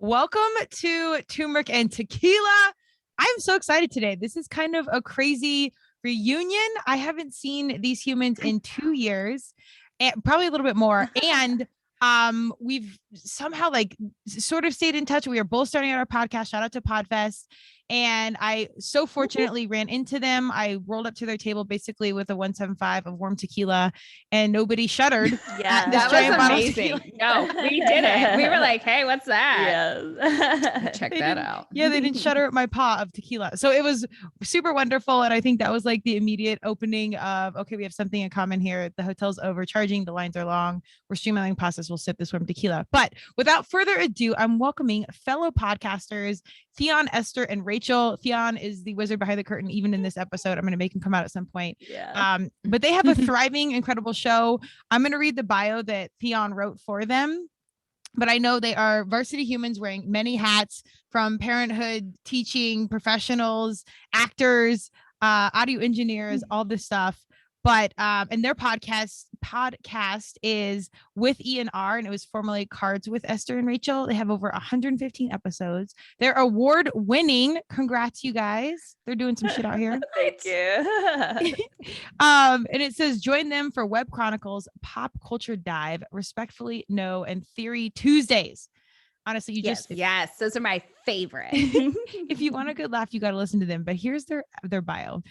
Welcome to Turmeric and Tequila. I'm so excited today. This is kind of a crazy reunion. I haven't seen these humans in 2 years, and probably a little bit more. And we've somehow sort of stayed in touch. We are both starting out our podcast. Shout out to PodFest. And I so fortunately ran into them. I rolled up to their table basically with a 175 of warm tequila, and nobody shuddered. Yeah, this that was amazing. No, we didn't. We were like, "Hey, what's that?" Yes. Check that out. Yeah, they didn't shudder at my paw of tequila. So it was super wonderful. And I think that was like the immediate opening of, okay, we have something in common here. The hotel's overcharging. The lines are long. We're streamlining process. We'll sip this warm tequila. But without further ado, I'm welcoming fellow podcasters, Theon, Esther, and Rachel. Theon is the wizard behind the curtain, even in this episode. I'm going to make him come out at some point. Yeah. But they have a thriving, incredible show. I'm going to read the bio that Theon wrote for them. But I know they are varsity humans wearing many hats, from parenthood, teaching, professionals, actors, audio engineers, all this stuff. But and their podcast is with E&R, and it was formerly Cards with Esther and Rachel. They have over 115 episodes. They're award winning. Congrats, you guys. They're doing some shit out here. Thank you. And it says join them for Web Chronicles Pop Culture Dive, Respectfully No, and Theory Tuesdays. Honestly, yes, those are my favorite. If you want a good laugh, you got to listen to them. But here's their bio.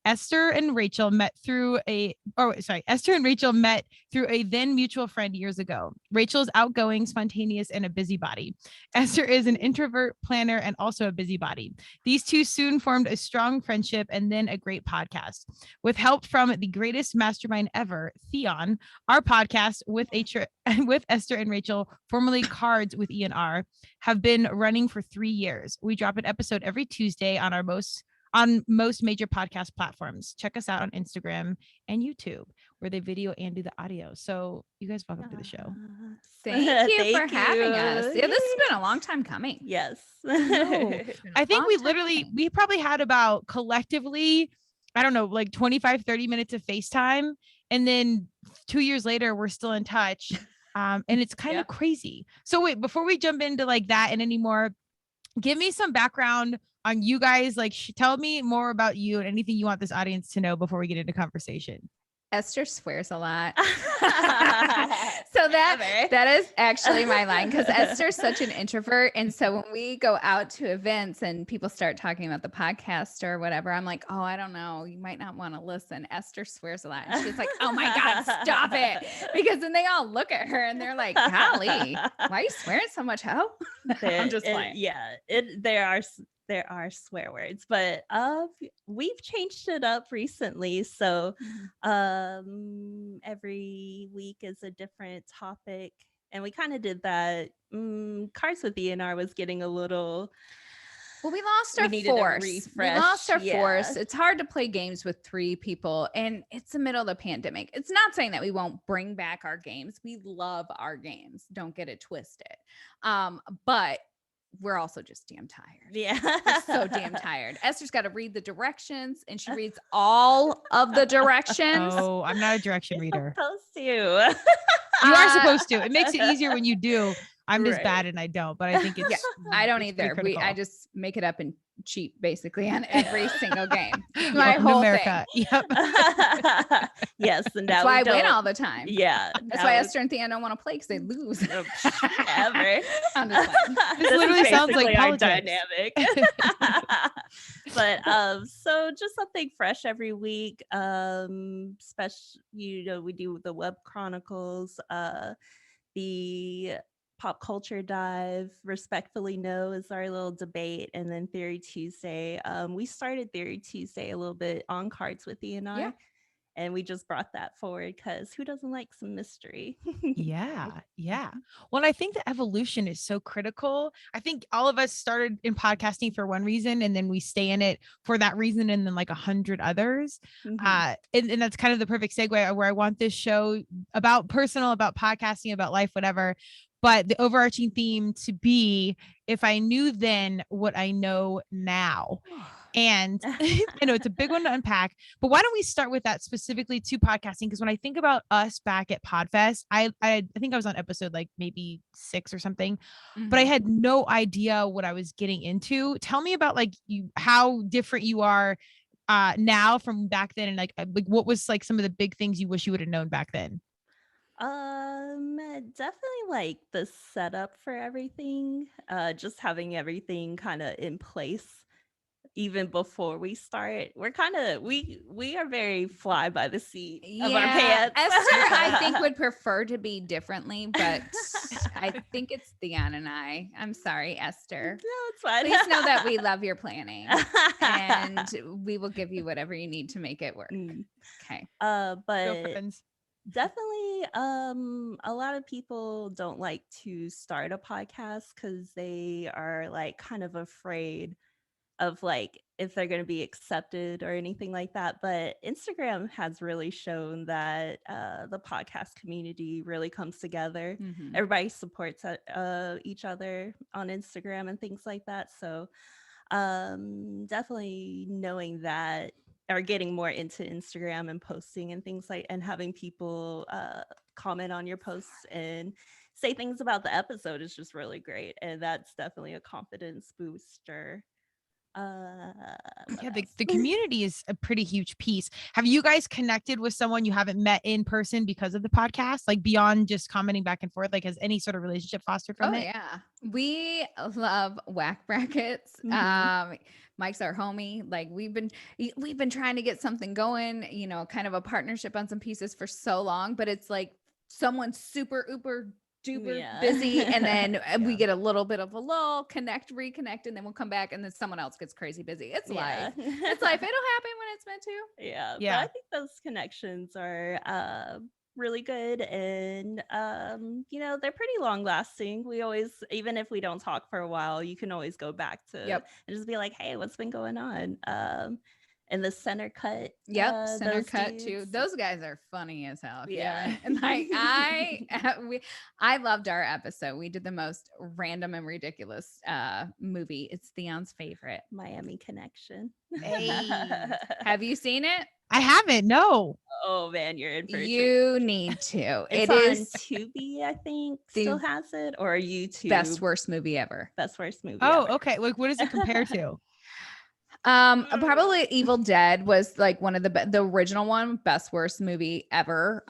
Esther and Rachel met through a then mutual friend years ago. Rachel's outgoing, spontaneous, and a busybody. Esther is an introvert, planner, and also a busybody. These two soon formed a strong friendship and then a great podcast. With help from the greatest mastermind ever, Theon, our podcast with Esther and Rachel, formerly Cards with E&R, have been running for 3 years. We drop an episode every Tuesday on most major podcast platforms. Check us out on Instagram and YouTube, where they video and do the audio. So you guys, welcome to the show. Thank you for having us. Yeah, this has been a long time coming. Yes. I think we probably had about collectively, I don't know, like 25, 30 minutes of FaceTime. And then 2 years later, we're still in touch. And it's kind of crazy. So wait, before we jump into like that and anymore, give me some background on you guys. Like, tell me more about you and anything you want this audience to know before we get into conversation. Esther swears a lot. So that is actually my line, because Esther's such an introvert. And so when we go out to events and people start talking about the podcast or whatever, I'm like, oh, I don't know. You might not want to listen. Esther swears a lot. And she's like, oh my God, stop it. Because then they all look at her and they're like, golly, why are you swearing so much, ho? I'm just playing. Yeah, there are swear words, but we've changed it up recently. So every week is a different topic. And we kind of did that. Cards with E&R was getting a little... Well, we lost our force. We lost our force. It's hard to play games with 3 people, and it's the middle of the pandemic. It's not saying that we won't bring back our games. We love our games. Don't get it twisted. But we're also just damn tired. Yeah. We're so damn tired. Esther's got to read the directions, and she reads all of the directions. Oh, I'm not a direction reader. Supposed to. You are supposed to. It makes it easier when you do. I'm just bad and I don't, but I think it's... Yeah, I don't either. I just make it up and cheat basically on every single game. My whole America. thing. Yep. Yes. And that's why I win all the time. Yeah. That's why Esther and Theon don't want to play, because they lose. Ever. I'm just playing. This literally sounds like our politics. Dynamic. But so just something fresh every week. Special, we do the Web Chronicles, the Pop Culture Dive, Respectfully No is our little debate, and then Theory Tuesday. We started Theory Tuesday a little bit on Cards with E&R, and we just brought that forward because who doesn't like some mystery? Yeah. Well, I think the evolution is so critical. I think all of us started in podcasting for one reason, and then we stay in it for that reason, and then like 100 others. And that's kind of the perfect segue where I want this show about podcasting, about life, whatever. But the overarching theme to be, if I knew then what I know now. And I know it's a big one to unpack, but why don't we start with that specifically to podcasting? Because when I think about us back at PodFest, I think I was on episode like maybe 6 or something, but I had no idea what I was getting into. Tell me about like how different you are now from back then, and like what was like some of the big things you wish you would have known back then? Definitely like the setup for everything, just having everything kind of in place even before we start. We're kind of we are very fly by the seat of our pants. Esther, I think would prefer to be differently, but I think it's Theon and I. I'm sorry, Esther. No, it's fine. Please know that we love your planning, and we will give you whatever you need to make it work. Okay. But definitely a lot of people don't like to start a podcast because they are like kind of afraid of like if they're going to be accepted or anything like that. But Instagram has really shown that the podcast community really comes together. Everybody supports each other on Instagram and things like that. So definitely knowing that, or getting more into Instagram and posting and things like, and having people comment on your posts and say things about the episode is just really great. And that's definitely a confidence booster. The community is a pretty huge piece. Have you guys connected with someone you haven't met in person because of the podcast, like beyond just commenting back and forth? Like, has any sort of relationship fostered from it? Yeah, we love whack brackets. Mike's our homie. Like we've been trying to get something going, you know, kind of a partnership on some pieces for so long, but it's like someone's super uber duper busy, and then we get a little bit of a lull, reconnect, and then we'll come back, and then someone else gets crazy busy. It's life. It's life. It'll happen when it's meant to. Yeah. But I think those connections are really good, and you know, they're pretty long lasting. We always, even if we don't talk for a while, you can always go back to and just be like, hey, what's been going on? And the center cut. Center cut dudes too. Those guys are funny as hell. Yeah. And like I loved our episode. We did the most random and ridiculous movie. It's Theon's favorite. Miami Connection. Hey. Have you seen it? I haven't. No. Oh man, you're in for it. You need to. It's on Tubi, I think. Still has it, or YouTube. Best worst movie ever. Best worst movie. Oh, ever. okay. Like, what does it compare to? Probably Evil Dead was like one of the original one, best worst movie ever.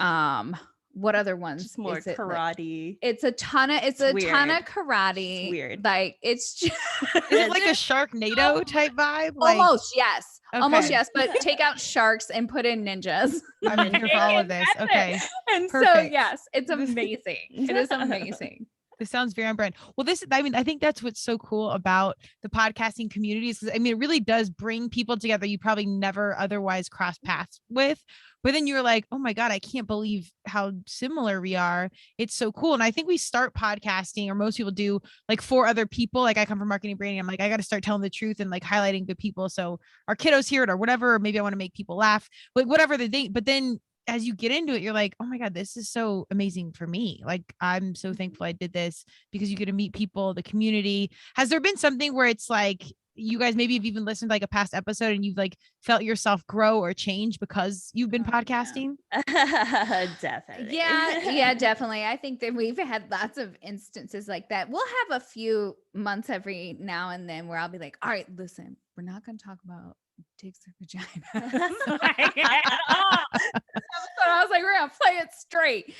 What other ones? Just more karate. It's a ton of karate. It's weird. Like it's just is it like a Sharknado type vibe? Like, almost, yes. Okay. Almost, yes. But take out sharks and put in ninjas. I'm here for all of this. Okay. And perfect. So yes, it's amazing. It is amazing. This sounds very on brand. Well, I think that's what's so cool about the podcasting communities. Because I mean, it really does bring people together you probably never otherwise cross paths with. But then you're like, oh my God, I can't believe how similar we are. It's so cool. And I think we start podcasting, or most people do, like for other people. Like I come from marketing branding. I'm like, I got to start telling the truth and like highlighting good people. So our kiddos hear it or whatever, or maybe I want to make people laugh, but whatever the thing. But then as you get into it, you're like, oh my God, this is so amazing for me. Like, I'm so thankful I did this, because you get to meet people, the community. Has there been something where it's like, you guys maybe have even listened to like a past episode and you've like felt yourself grow or change because you've been podcasting? Definitely. Yeah, definitely. I think that we've had lots of instances like that. We'll have a few months every now and then where I'll be like, all right, listen, we're not going to talk about dicks or vaginas. I was like, we're going to play it straight.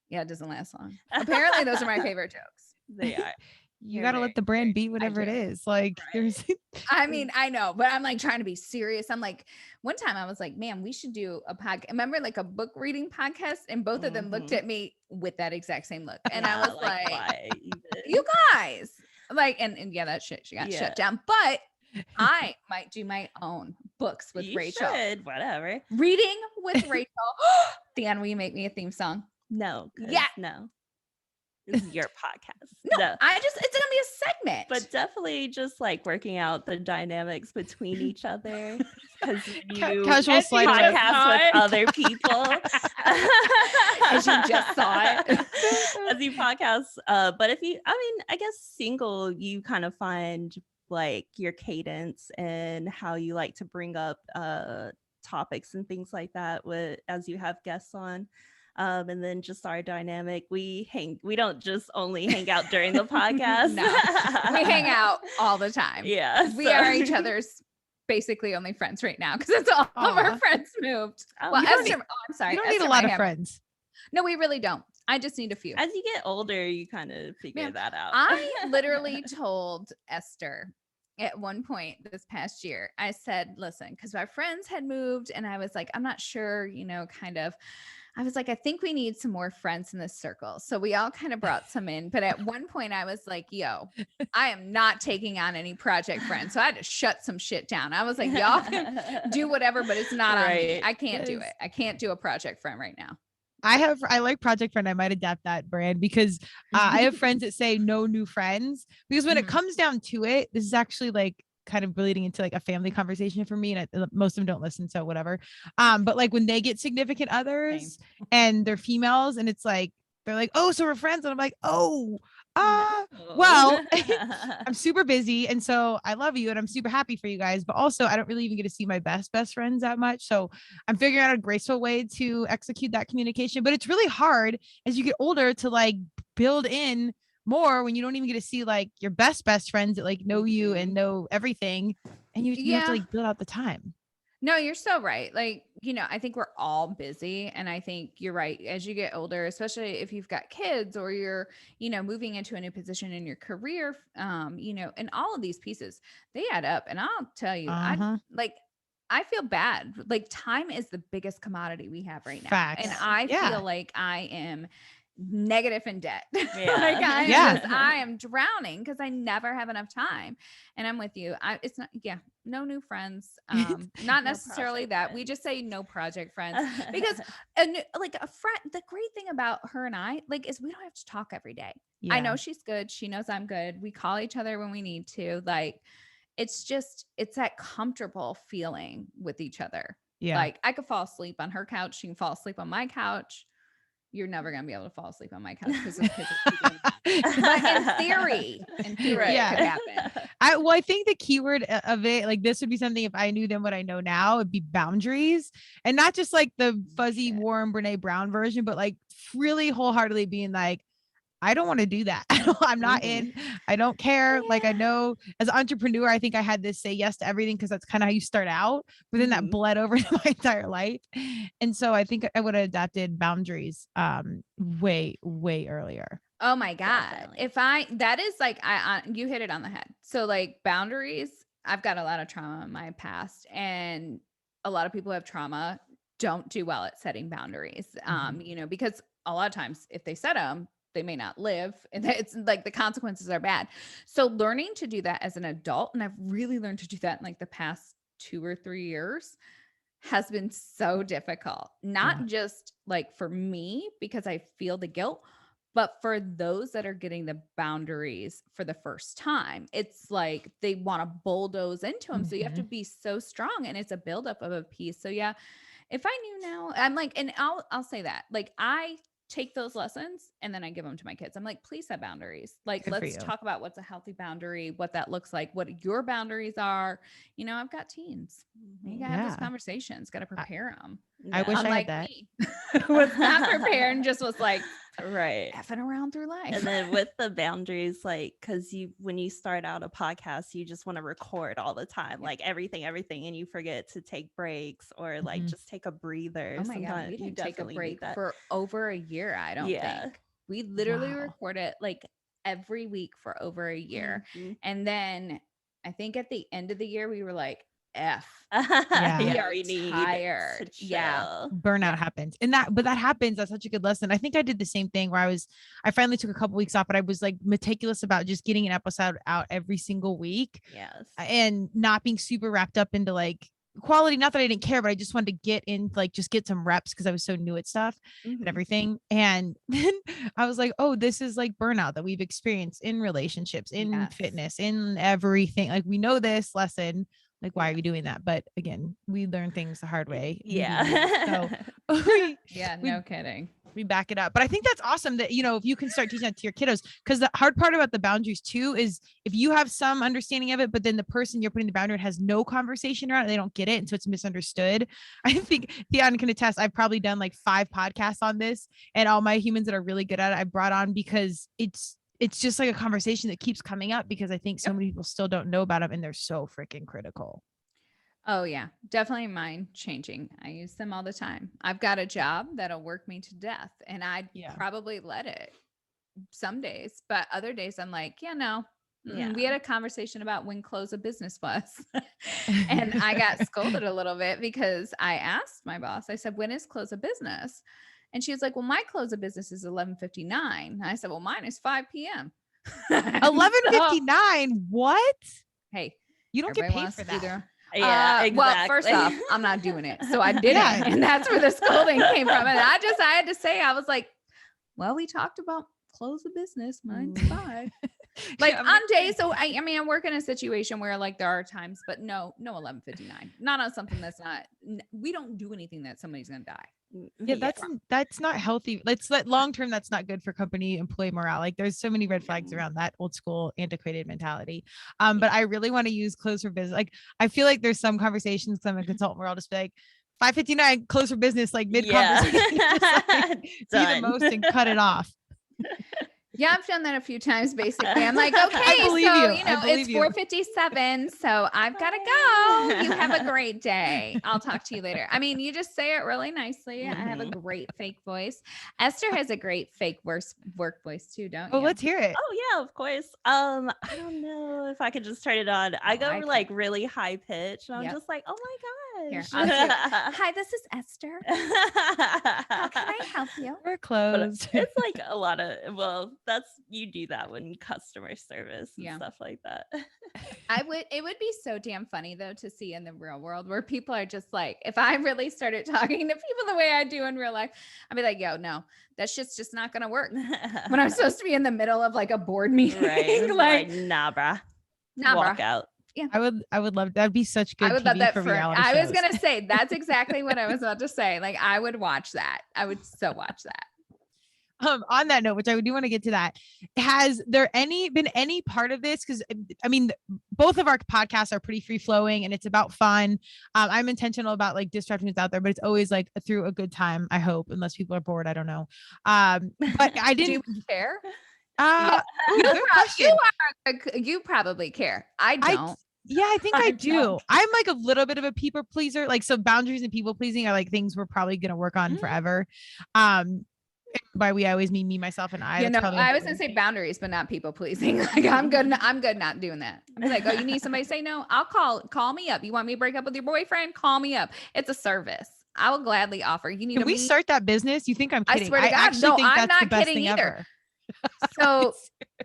Yeah, it doesn't last long. Apparently those are my favorite jokes. They are. You got to let the brand be whatever it is. Like there's, I mean, I know, but I'm like trying to be serious. I'm like, one time I was like, man, we should do a podcast. Remember like a book reading podcast? And both of them looked at me with that exact same look. And I was like, you guys like, and yeah, that shit, she got shut down, but I might do my own books with Rachel. Whatever. Reading with Rachel. Dan, will you make me a theme song? No. Yeah. No. This is your podcast. No, it's gonna be a segment. But definitely just like working out the dynamics between each other, because you casual podcast with other people. As you just saw it. As you podcast. But if you, I mean, I guess single, you kind of find like your cadence and how you like to bring up topics and things like that as you have guests on. And then just our dynamic. We don't just only hang out during the podcast. No, we hang out all the time. Yeah. We are each other's basically only friends right now because it's all of our friends moved. Well, Esther, I'm sorry. You don't need a lot of friends. No, we really don't. I just need a few. As you get older, you kind of figure that out. I literally told Esther at one point this past year, I said, listen, because our friends had moved and I was like, I'm not sure, I was like, I think we need some more friends in this circle. So we all kind of brought some in. But at one point I was like, yo, I am not taking on any project friends. So I had to shut some shit down. I was like, y'all can do whatever, but it's not on me. I can't do it. I can't do a project friend right now. I like Project Friend. I might adapt that brand because I have friends that say no new friends, because when it comes down to it, this is actually like kind of relating into like a family conversation for me, and most of them don't listen, so whatever. But like when they get significant others and they're females, and it's like they're like, oh, so we're friends, and I'm like, oh, well, I'm super busy, and so I love you and I'm super happy for you guys, but also I don't really even get to see my best friends that much. So I'm figuring out a graceful way to execute that communication, but it's really hard as you get older to like build in more when you don't even get to see like your best friends that like know you and know everything, and you have to like build out the time. No, you're so right. Like, I think we're all busy, and I think you're right. As you get older, especially if you've got kids or you're, moving into a new position in your career, and all of these pieces, they add up. And I'll tell you, I feel bad. Like, time is the biggest commodity we have right now. Facts. And I feel like I am negative in debt. Yeah. I am drowning because I never have enough time. And I'm with you. It's not, no new friends. Not necessarily that. Friends. We just say no project friends because like a friend, the great thing about her and I is we don't have to talk every day. I know she's good. She knows I'm good. We call each other when we need to. Like, it's that comfortable feeling with each other. Yeah. Like, I could fall asleep on her couch. She can fall asleep on my couch. You're never going to be able to fall asleep on my couch because of but in theory, it could happen. I think the keyword of it, like this would be something, if I knew then what I know now, it'd be boundaries, and not just like the fuzzy, warm Brene Brown version, but like really wholeheartedly being like, I don't want to do that. I'm not in. I don't care. Like, I know as an entrepreneur, I think I had this say yes to everything because that's kind of how you start out, but then that bled over to my entire life. And so I think I would have adapted boundaries way earlier. Oh my God. That is like, you hit it on the head. So like boundaries, I've got a lot of trauma in my past, and a lot of people who have trauma don't do well at setting boundaries. Because a lot of times if they set them, they may not live, and it's like the consequences are bad. So learning to do that as an adult, and I've really learned to do that in like the past 2 or 3 years, has been so difficult. Not just like for me, because I feel the guilt, but for those that are getting the boundaries for the first time. It's like they want to bulldoze into them. So you have to be so strong, and it's a buildup of a piece. So yeah, if I knew now, I'm like, and I'll say that, like, I take those lessons and then I give them to my kids. I'm like, please set boundaries. Like, let's talk about what's a healthy boundary, what that looks like, what your boundaries are. I've got teens. You gotta have those conversations, got to prepare them. I wish I had that. Me, was not prepared and just was like, effing around through life. And then with the boundaries, like, because when you start out a podcast, you just want to record all the time, like everything, and you forget to take breaks or like just take a breather. Oh my God, we didn't take a break for over a year. I don't think we literally recorded like every week for over a year. And then I think at the end of the year, we were like, F. We are tired. Burnout happens. But that happens. That's such a good lesson. I think I did the same thing where I finally took a couple weeks off, but I was like meticulous about just getting an episode out every single week. Yes. And not being super wrapped up into like quality. Not that I didn't care, but I just wanted to get in, like, just get some reps because I was so new at stuff and everything. And then I was like, oh, this is like burnout that we've experienced in relationships, in fitness, in everything. Like, we know this lesson. Like, why are we doing that? But again, we learn things the hard way. Yeah. No kidding. we back it up. But I think that's awesome that, if you can start teaching that to your kiddos, because the hard part about the boundaries too is if you have some understanding of it, but then the person you're putting the boundary has no conversation around it, they don't get it. And so it's misunderstood. I think Theon can attest. I've probably done like 5 podcasts on this, and all my humans that are really good at it, I brought on because it's just like a conversation that keeps coming up because I think so many people still don't know about them and they're so freaking critical. Oh yeah, definitely mind changing. I use them all the time. I've got a job that'll work me to death and I'd probably let it some days, but other days I'm like, no. We had a conversation about when close of business was and I got scolded a little bit because I asked my boss, I said, when is close of business? And she was like, well, my close of business is 11:59. I said, well, mine is 5 p.m. 11:59. What? Hey, you don't get paid for that. Yeah, exactly. Well, first off, I'm not doing it. So I did it. And that's where the scolding came from. And I had to say, I was like, well, we talked about close the business. Mine's 5. Like on days. So I mean, I work in a situation where like there are times, but no 11:59, not on something that's not, we don't do anything that somebody's going to die. Yeah, that's not healthy. Let's let long-term, that's not good for company employee morale. Like there's so many red flags around that old school antiquated mentality. But I really want to use close for business. Like I feel like there's some conversations I'm a consultant where I'll just be like 5:59 close for business, like mid conversation, like, be the most and cut it off. Yeah, I've done that a few times. Basically, I'm like, okay, so it's 4:57, so I've got to go. You have a great day. I'll talk to you later. I mean, you just say it really nicely. I have a great fake voice. Esther has a great fake work voice too, don't you? Oh, let's hear it. Oh yeah, of course. I don't know if I could just turn it on. I go like really high pitch, and I'm just like, oh my gosh. Here, hi, this is Esther. How can I help you? We're closed. But it's like a lot of you do that when customer service and stuff like that. It would be so damn funny though to see in the real world where people are just like, if I really started talking to people the way I do in real life, I'd be like, yo, no, that shit's just not gonna work. When I'm supposed to be in the middle of like a board meeting, right? like nah, brah. Walk out. Yeah, I would love that'd be such good. I would TV love that for for reality I shows. was gonna say that's exactly what I was about to say. Like I would watch that. I would so watch that. On that note, which I do want to get to that, has there been any part of this? Because I mean, both of our podcasts are pretty free flowing and it's about fun. I'm intentional about like disrupting what's out there, but it's always like through a good time. I hope, unless people are bored. I don't know. But I didn't Do you care. You probably care. I don't. I think I do. I'm like a little bit of a people pleaser. Like, so boundaries and people pleasing are like things we're probably going to work on forever. By we, I always mean me, myself, and I. I was gonna say boundaries, but not people pleasing. Like I'm good not doing that. I'm like, oh, you need somebody to say no? I'll call me up. You want me to break up with your boyfriend? Call me up. It's a service. I will gladly offer. You need. Can we start that business? You think I'm kidding? I swear to God, no, I'm not kidding either. Ever. So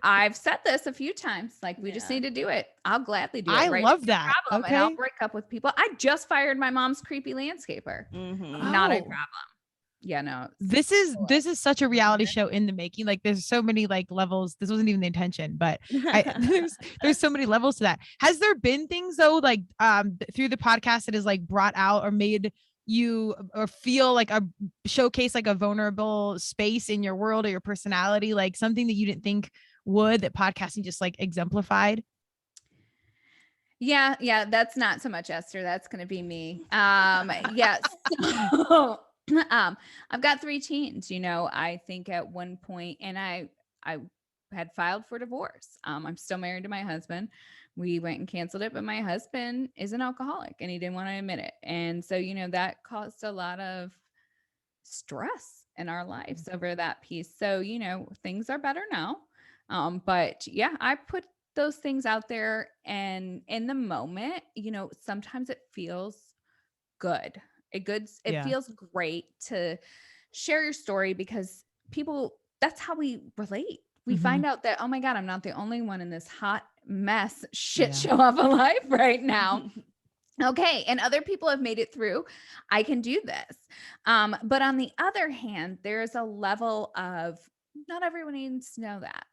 I've said this a few times. Like we just need to do it. I'll gladly do it. I love that. Problem, and I'll break up with people. I just fired my mom's creepy landscaper. Not a problem. Yeah, no. This is such a reality show in the making. Like there's so many like levels. This wasn't even the intention, but there's so many levels to that. Has there been things though, like through the podcast that is like brought out or made you or feel like a showcase, like a vulnerable space in your world or your personality, like something that you didn't think would, that podcasting just like exemplified? Yeah. That's not so much Esther. That's going to be me. Yes. So, I've got 3 teens, I think at one point, and I had filed for divorce. I'm still married to my husband. We went and canceled it, but my husband is an alcoholic and he didn't want to admit it. And so, that caused a lot of stress in our lives over that piece. So, things are better now. But yeah, I put those things out there, and in the moment, sometimes it feels good. It feels great to share your story because people, that's how we relate. We find out that, oh my God, I'm not the only one in this hot mess shit show of a life right now. Okay. And other people have made it through. I can do this. But on the other hand, there's a level of not everyone needs to know that.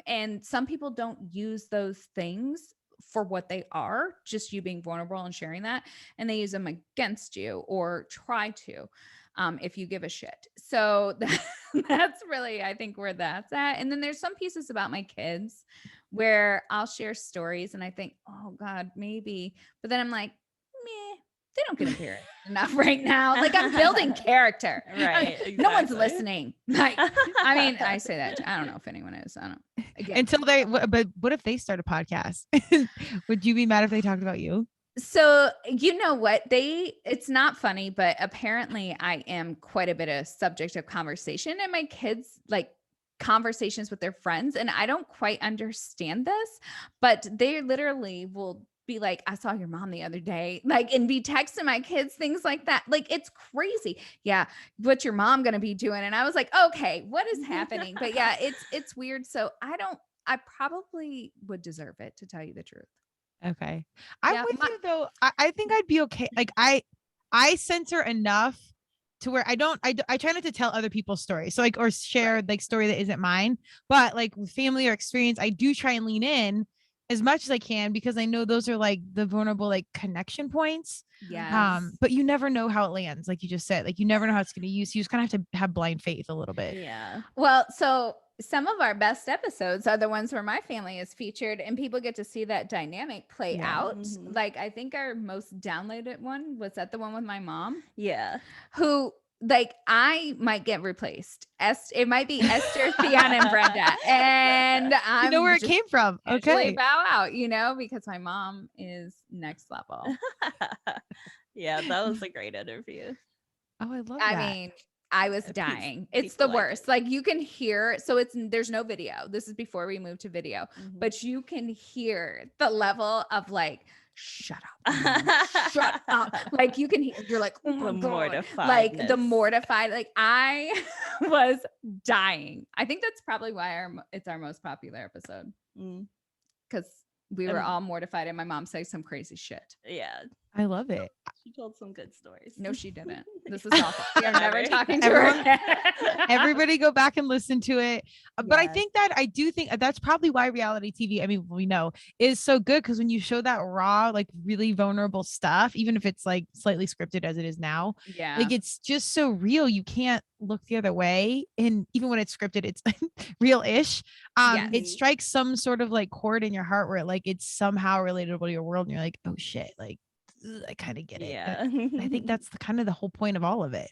And some people don't use those things for what they are, just you being vulnerable and sharing that, and they use them against you or try to. if you give a shit. So that's really, I think, where that's at. And then there's some pieces about my kids where I'll share stories and I think, oh God, maybe. But then I'm like, meh, they don't get embarrassed enough right now. Like I'm building character. Right. Exactly. No one's listening. Like, I mean, I say that. I don't know if anyone is. I don't. Again. Until they, but what if they start a podcast? Would you be mad if they talked about you? So you know what, it's not funny, but apparently I am quite a bit of subject of conversation, and my kids like conversations with their friends. And I don't quite understand this, but they literally will be like, I saw your mom the other day, like, and be texting my kids, things like that. Like, it's crazy. Yeah. What's your mom going to be doing? And I was like, okay, what is happening? But yeah, it's weird. So I probably would deserve it, to tell you the truth. Okay. I'm with you though. I think I'd be okay. Like I censor enough to where I try not to tell other people's stories. So like, or share like story that isn't mine, but like with family or experience, I do try and lean in as much as I can, because I know those are like the vulnerable, like connection points. Yeah. But you never know how it lands. Like you just said, like you never know how it's going to use. You just kind of have to have blind faith a little bit. Yeah. Well, so some of our best episodes are the ones where my family is featured and people get to see that dynamic play out. Mm-hmm. Like I think our most downloaded one was that the one with my mom. Yeah. Who, like, I might get replaced. It might be Esther, Theon, and Brenda. And you know where it came from. Okay. Bow out, because my mom is next level. Yeah, that was a great interview. Oh, I love that. I mean, I was dying. It's the worst. Like you can hear, so there's no video. This is before we moved to video, but you can hear the level of like, shut up, shut up. Like you can hear, you're like, oh my God. Like the mortified, like I was dying. I think that's probably why it's our most popular episode. Because we were all mortified and my mom said some crazy shit. Yeah. I love it. She told some good stories. No, she didn't. This is awful. I'm never talking to her. Everybody go back and listen to it. But I do think that's probably why reality TV, I mean, we know, is so good, because when you show that raw, like really vulnerable stuff, even if it's like slightly scripted as it is now, like it's just so real. You can't look the other way. And even when it's scripted, it's real-ish. It strikes some sort of like chord in your heart where like it's somehow relatable to your world. And you're like, oh shit, like I kind of get it. Yeah. I think that's kind of the whole point of all of it.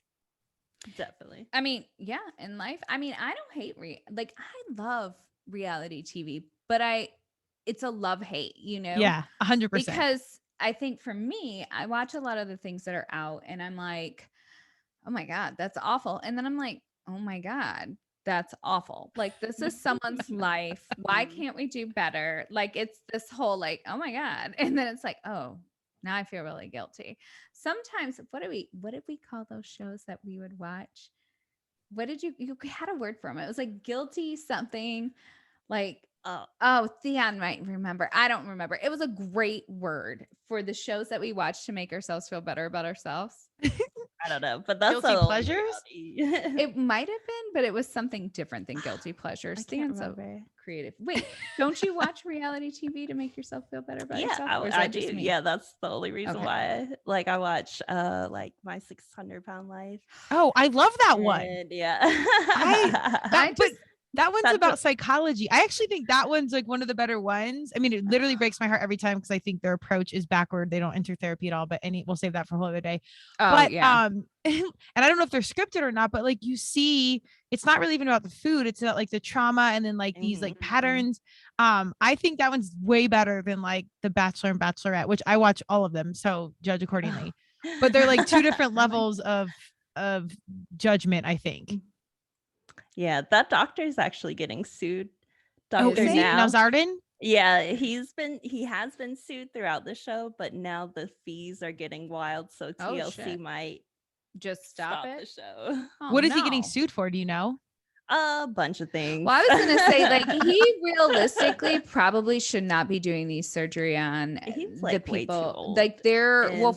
Definitely. I mean, yeah, in life, I mean, I don't hate I love reality TV, but it's a love-hate, Yeah, 100%. Because I think for me, I watch a lot of the things that are out and I'm like, oh my God, that's awful. And then I'm like, oh my God, that's awful. Like this is someone's life. Why can't we do better? Like it's this whole like, oh my God. And then it's like, oh, now I feel really guilty. Sometimes, what did we call those shows that we would watch? What did you had a word for them? It was like guilty something, like, oh, Theon might remember. I don't remember. It was a great word for the shows that we watch to make ourselves feel better about ourselves. I don't know, but that's guilty pleasures. It might have been, but it was something different than guilty pleasures. Theon's so creative. Wait, don't you watch reality TV to make yourself feel better about yourself? I do. Yeah, that's the only reason why. Like I watch like My 600-Pound Life. Oh, I love that one. Yeah. That one's about psychology. I actually think that one's like one of the better ones. I mean, it literally breaks my heart every time because I think their approach is backward. They don't enter therapy at all, but we'll save that for a whole other day. And I don't know if they're scripted or not, but like you see, it's not really even about the food. It's about like the trauma and then like these like patterns. I think that one's way better than like The Bachelor and Bachelorette, which I watch all of them. So judge accordingly. But they're like two different levels of judgment, I think. Yeah, that doctor is actually getting sued. Dr. Nazardin? Yeah, he has been sued throughout the show, but now the fees are getting wild, so TLC might just stop the show. What is he getting sued for? Do you know? A bunch of things. Well, I was gonna say, like, he realistically probably should not be doing these surgery on the people. Way too old. Like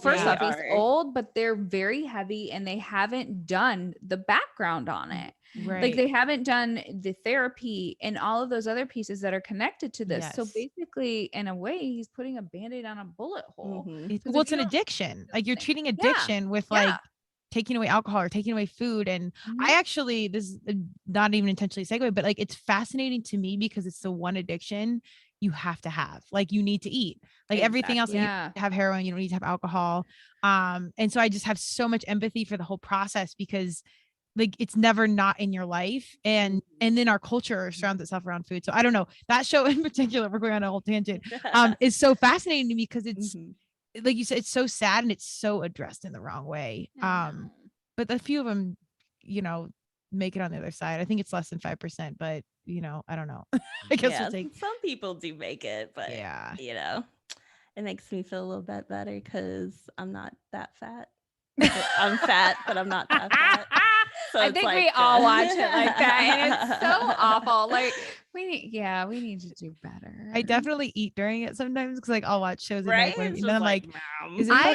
first off, he's old, but they're very heavy and they haven't done the background on it. Right. Like they haven't done the therapy and all of those other pieces that are connected to this. Yes. So basically, in a way, he's putting a Band-Aid on a bullet hole. Well, it's an addiction. Like you're treating addiction with like taking away alcohol or taking away food. And I actually, this is not even intentionally segue, but like, it's fascinating to me because it's the one addiction you have to have. Like, you need to eat, like everything else. You need to have heroin, you don't need to have alcohol. And so I just have so much empathy for the whole process because like it's never not in your life. And then our culture surrounds itself around food. So I don't know, that show in particular, we're going on a whole tangent, is so fascinating to me because it's like you said, it's so sad and it's so addressed in the wrong way. But a few of them, you know, make it on the other side. I think it's less than 5%, but you know, I don't know. I guess we'll take. Some people do make it, but you know, it makes me feel a little bit better because I'm not that fat. I'm fat, but I'm not that fat. So I think like, we all watch it like that, and it's so awful. Like we need to do better. I definitely eat during it sometimes because like I'll watch shows at night when, and then I'm like,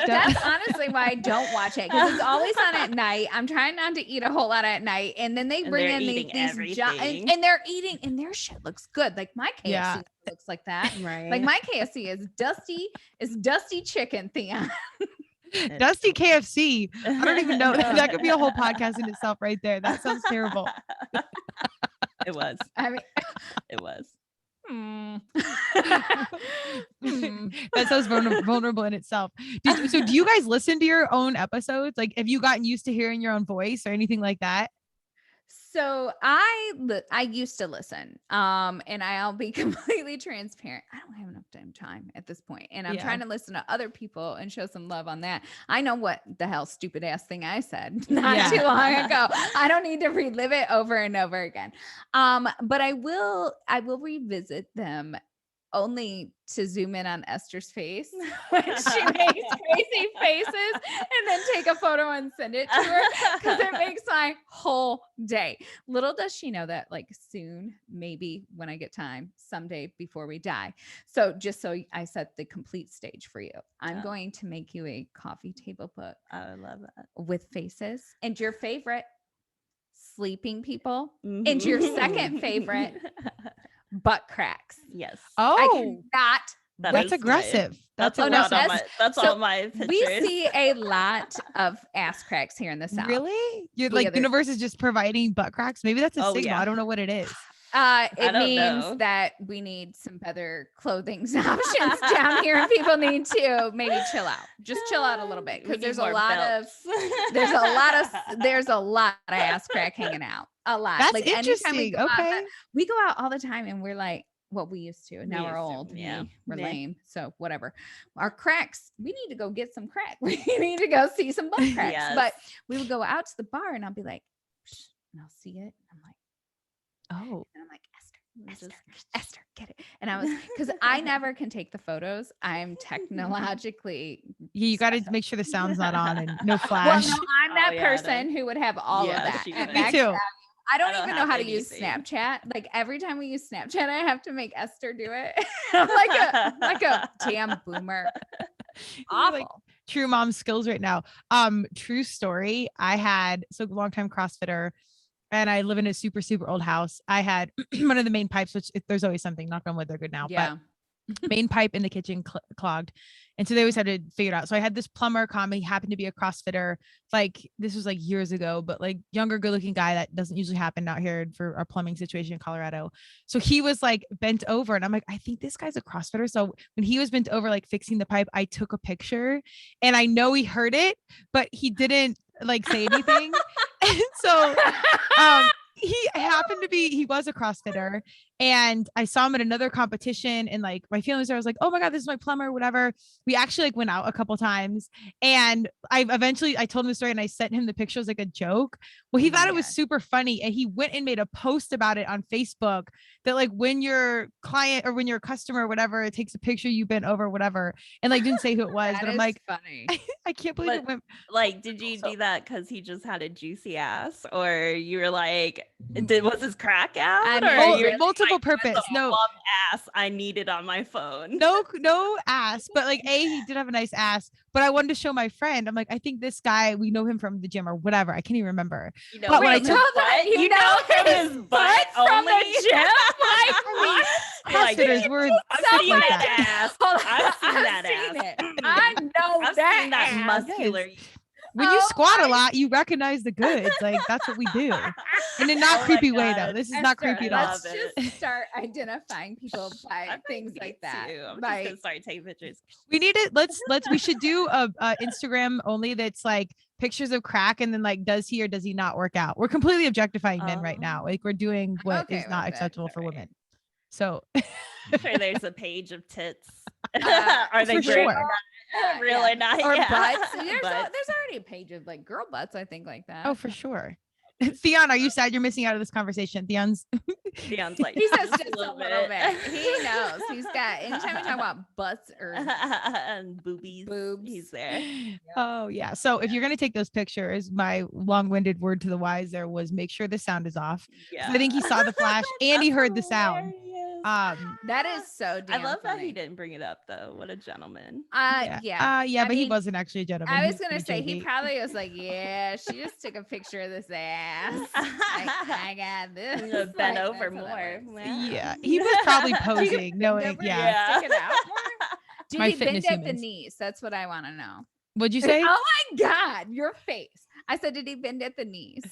that's honestly why I don't watch it because it's always on at night. I'm trying not to eat a whole lot at night, and then they bring in these and they're eating, and their shit looks good. Like my KFC looks like that, right? Like my KFC is dusty chicken, Theon. Dusty KFC. I don't even know. That could be a whole podcast in itself right there. That sounds terrible. It was. I mean, it was. That sounds vulnerable in itself. So do you guys listen to your own episodes? Like, have you gotten used to hearing your own voice or anything like that? So I used to listen, and I'll be completely transparent. I don't have enough damn time at this point, and I'm trying to listen to other people and show some love on that. I know what the hell stupid ass thing I said not too long ago. I don't need to relive it over and over again. But I will revisit them only to zoom in on Esther's face when she makes crazy faces and then take a photo and send it to her because it makes my whole day. Little does she know that like soon, maybe when I get time, someday before we die. So just so I set the complete stage for you, I'm going to make you a coffee table book. I love that. With faces and your favorite sleeping people and your second favorite butt cracks. Yes. Oh, I cannot. That's aggressive. That's all my pictures. We see a lot of ass cracks here in the South. Really? You're like the universe is just providing butt cracks. Maybe that's a signal. Yeah. I don't know what it is. It means that we need some better clothing options down here, and people need to maybe chill out. Just chill out a little bit because there's a lot of ass crack hanging out. A lot. That's like interesting. We go out all the time, and we're like, what we used to. Now we're old. We're lame. So whatever. Our cracks, we need to go get some crack. We need to go see some butt cracks. Yes. But we would go out to the bar, and I'll be like, psh, and I'll see it. I'm like, oh, and I'm like, Esther, get it. And I was, because I never can take the photos. I'm technologically. You got to make sure the sound's not on and no flash. Well, no, I'm that person who would have all of that. Me too. I don't even know how to use Snapchat. Like every time we use Snapchat, I have to make Esther do it. I'm like a damn boomer. Awful. Like true mom skills right now. True story. I had a long-time CrossFitter, and I live in a super, super old house. I had one of the main pipes, which there's always something, knock on wood, they're good now. Yeah. But main pipe in the kitchen clogged. And so they always had to figure it out. So I had this plumber come. He happened to be a CrossFitter. Like this was like years ago, but like younger, good looking guy. That doesn't usually happen out here for our plumbing situation in Colorado. So he was like bent over, and I'm like, I think this guy's a CrossFitter. So when he was bent over, like fixing the pipe, I took a picture, and I know he heard it, but he didn't like say anything. And so, he was a CrossFitter, and I saw him at another competition, and like my feelings there, I was like, oh my God, this is my plumber, whatever. We actually like went out a couple times, and I told him the story, and I sent him the pictures like a joke. Well, he thought it was super funny, and he went and made a post about it on Facebook that like when your client or when your customer or whatever takes a picture you bent over, whatever, and like didn't say who it was, but I'm like, funny. I can't believe it went. Like, did you do that because he just had a juicy ass, or you were like, was his crack out? Multiple purpose. No ass I needed on my phone. No ass, but like he did have a nice ass, but I wanted to show my friend. I'm like, I think this guy, we know him from the gym or whatever. I can't even remember. You know, from his butt from the gym. CrossFitters were I've seen that ass. I've seen that ass. I know I've seen that muscular. When you squat a lot, you recognize the goods. Like that's what we do. In a not creepy way though. This is not creepy at all. Let's just start identifying people by things like that. I'm just gonna start taking pictures. We need it. We should do a Instagram only that's like pictures of crack and then like does he or does he not work out? We're completely objectifying men right now. Like we're doing what is not acceptable for women. So I'm sure there's a page of tits. Are they sure? Really not? Or butts. There's already a page of like girl butts, I think, like that. Oh, for sure. Theon, are you sad you're missing out of this conversation? Theon's like, he says just a little bit. He knows. He's got, anytime we talk about butts or and boobs, he's there. Yep. Oh yeah. So if you're going to take those pictures, my long-winded word to the wise there was make sure the sound is off. Yeah. I think he saw the flash and he heard the sound. That is so damn I love funny. that he didn't bring it up though. What a gentleman. But he wasn't actually a gentleman. I was gonna say he probably was like, yeah, she just took a picture of this ass. Like, I got this. Bent over more. Yeah, he was probably posing, knowing. Yeah. Stick it out more. Did he bend at the knees? That's what I want to know. What'd you say? Oh my God, your face. I said, did he bend at the knees?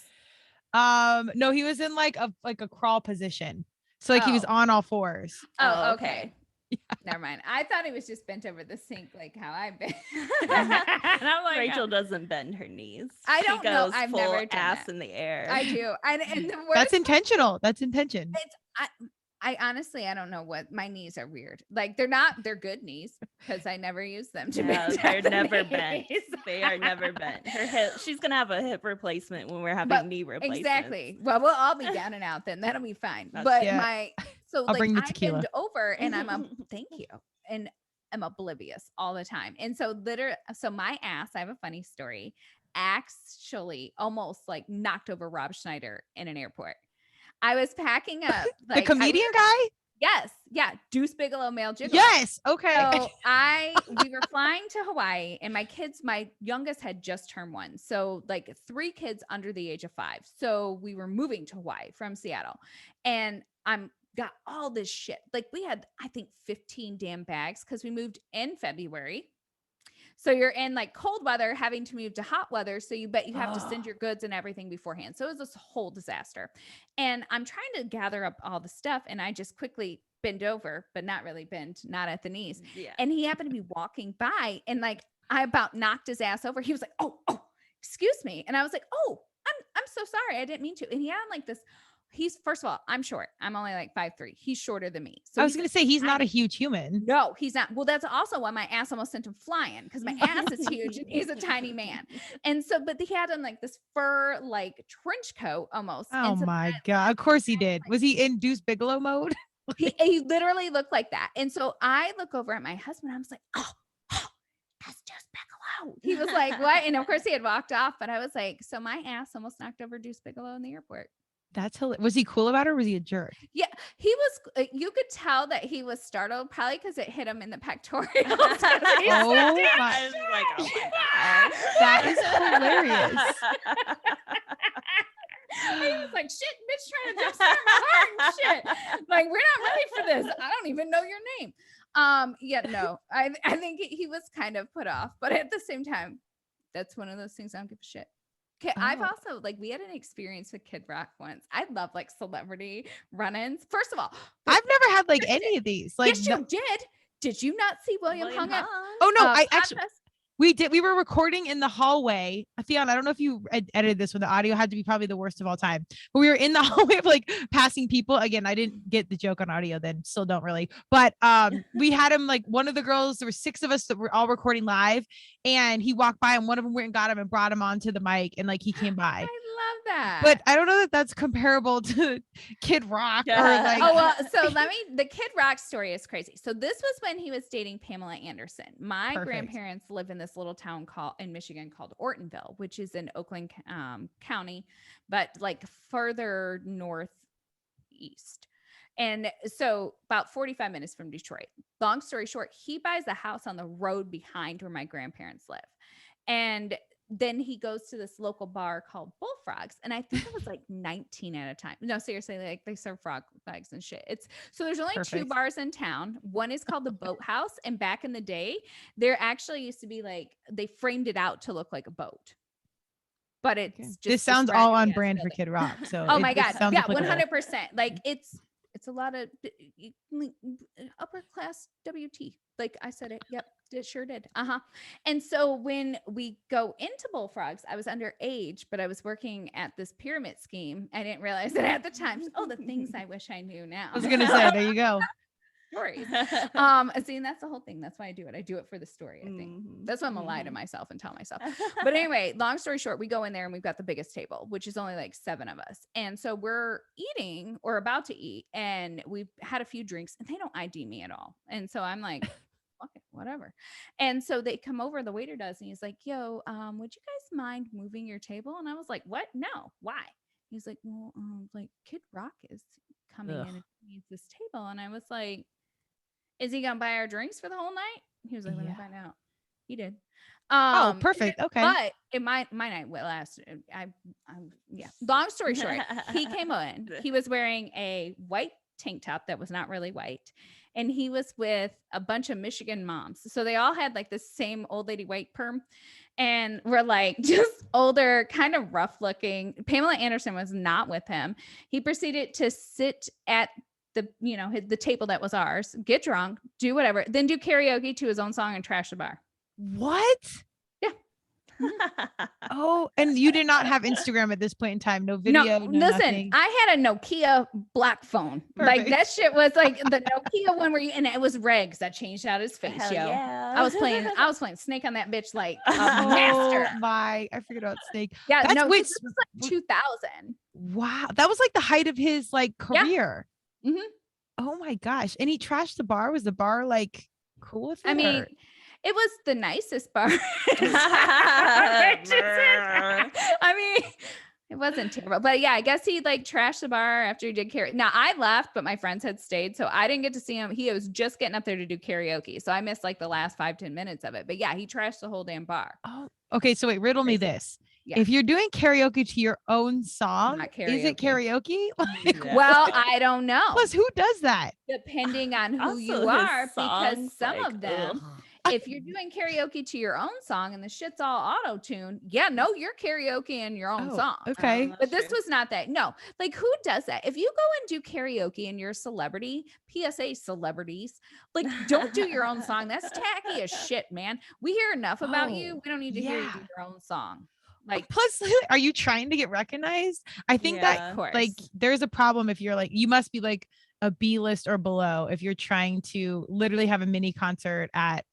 No, he was in like a crawl position. So like he was on all fours. Oh, okay. Yeah. Never mind. I thought he was just bent over the sink like how I've been. And I'm like, Rachel doesn't bend her knees. I don't know. I've never done ass that. in the air. I do. And the worst That's intentional. That's intention. I honestly, I don't know what my knees are weird. Like they're good knees because I never use them to bend. They're never bent. They are never bent. Her hip, she's gonna have a hip replacement when we're having knee replacements. Exactly. Well, we'll all be down and out then. That'll be fine. I'll bring the tequila. I bend over and thank you. And I'm oblivious all the time. And so so my ass, I have a funny story, actually almost like knocked over Rob Schneider in an airport. I was packing up. Like, the comedian guy? Yes. Yeah. Deuce Bigelow, male gigolo. Yes. Okay. So we were flying to Hawaii and my youngest had just turned 1. So like 3 kids under the age of 5. So we were moving to Hawaii from Seattle and got all this shit. Like we had, I think 15 damn bags because we moved in February. So you're in like cold weather, having to move to hot weather. So you have to send your goods and everything beforehand. So it was this whole disaster. And I'm trying to gather up all the stuff. And I just quickly bend over, but not really bend, not at the knees. Yeah. And he happened to be walking by and like, I about knocked his ass over. He was like, oh, excuse me. And I was like, oh, I'm so sorry. I didn't mean to. And he had like this, first of all, I'm short. I'm only like 5'3". He's shorter than me. So I was going to say, he's not a huge human. No, he's not. Well, that's also why my ass almost sent him flying because my ass is huge and he's a tiny man. And so, but he had on like this fur, like trench coat almost. Oh my God. Of course he did. Was he in Deuce Bigelow mode? He literally looked like that. And so I look over at my husband. I was like, oh, that's Deuce Bigelow. He was like, what? And of course he had walked off, but I was like, so my ass almost knocked over Deuce Bigelow in the airport. That's hilarious. Was he cool about it or was he a jerk? Yeah, he was. You could tell that he was startled, probably because it hit him in the pectorals. Oh my! Like, oh my God. That is hilarious. He was like, shit, bitch, trying to jumpstart my heart and shit. Like, we're not ready for this. I don't even know your name. No, I think he was kind of put off, but at the same time, that's one of those things I don't give a shit. Okay, I've also we had an experience with Kid Rock once. I love like celebrity run-ins. First of all, I've never had like any of these. Like, yes, you did. Did you not see William Hung up? Oh no, I actually. We did. We were recording in the hallway. Theon, I don't know if you edited this when the audio had to be probably the worst of all time, but we were in the hallway of like passing people. Again, I didn't get the joke on audio then, still don't really. But we had him like one of the girls, there were 6 of us that were all recording live, and he walked by and one of them went and got him and brought him onto the mic and like he came by. I love that. But I don't know that that's comparable to Kid Rock or like. Oh, well, so the Kid Rock story is crazy. So this was when he was dating Pamela Anderson. My grandparents live in this little town in Michigan called Ortonville, which is in Oakland County, but like further northeast. And so about 45 minutes from Detroit. Long story short, he buys a house on the road behind where my grandparents live. And then he goes to this local bar called Bullfrogs. And I think it was like 19 at a time. No, seriously, like they serve frog legs and shit. So there's only 2 bars in town. One is called the Boathouse. And back in the day, there actually used to be like, they framed it out to look like a boat. but it's just this sounds all on describing it as brand for really- Kid Rock. So Oh my God. sounds Yeah, applicable. 100%. Like it's a lot of upper class WT. Like I said it. Yep. It sure did. And so when we go into Bullfrogs, I was underage, but I was working at this pyramid scheme. I didn't realize it at the time. Oh, the things I wish I knew now. I was gonna say, there you go. Stories. See, and that's the whole thing. That's why I do it. I do it for the story. I think that's why I'm gonna lie to myself and tell myself. But anyway, long story short, we go in there and we've got the biggest table, which is only like 7 of us. And so we're eating or about to eat, and we've had a few drinks, and they don't ID me at all. And so I'm like, okay, whatever. And so they come over, the waiter does, and he's like, yo, would you guys mind moving your table? And I was like, what? No, why? He's like, well, like Kid Rock is coming in and needs this table. And I was like, is he gonna buy our drinks for the whole night? He was like, let me find out. He did. Oh, perfect. Okay. But my night will last. Yeah. Long story short, he came in. He was wearing a white tank top that was not really white, and he was with a bunch of Michigan moms. So they all had like the same old lady white perm, and were like just older, kind of rough looking. Pamela Anderson was not with him. He proceeded to sit at the table that was ours, get drunk, do whatever, then do karaoke to his own song and trash the bar. What? Yeah. Oh, and you did not have Instagram at this point in time. No video. No, listen, nothing. I had a Nokia black phone. Perfect. Like that shit was like the Nokia one and it was Regs that changed out his face. Hell yo. yeah. I was playing Snake on that bitch like a master. Oh my, I forget about Snake. Yeah, That's this was like 2000. Wow, that was like the height of his like career. Yeah. Oh my gosh. And he trashed the bar. Was the bar like cool with it? I mean, it was the nicest bar. I mean, it wasn't terrible, but yeah, I guess he like trashed the bar after he did karaoke. Now I left, but my friends had stayed, so I didn't get to see him. He was just getting up there to do karaoke, so I missed like the last 5-10 minutes of it. But yeah, he trashed the whole damn bar. Oh, okay. So wait, riddle me this. Yeah. If you're doing karaoke to your own song, is it karaoke? Like, well, I don't know. Plus, who does that? Depending on who Also, you are, because songs, some like, of them, ugh. if you're doing karaoke to your own song and the shit's all auto-tuned, yeah, no, you're karaoke your own song. Okay. But this was not that. No, like who does that? If you go and do karaoke and you're a celebrity, PSA celebrities, like don't do your own song. That's tacky as shit, man. We hear enough about you. We don't need to hear you do your own song. Like, plus, are you trying to get recognized? I think that like there's a problem if you're like, you must be like a B-list or below if you're trying to literally have a mini concert at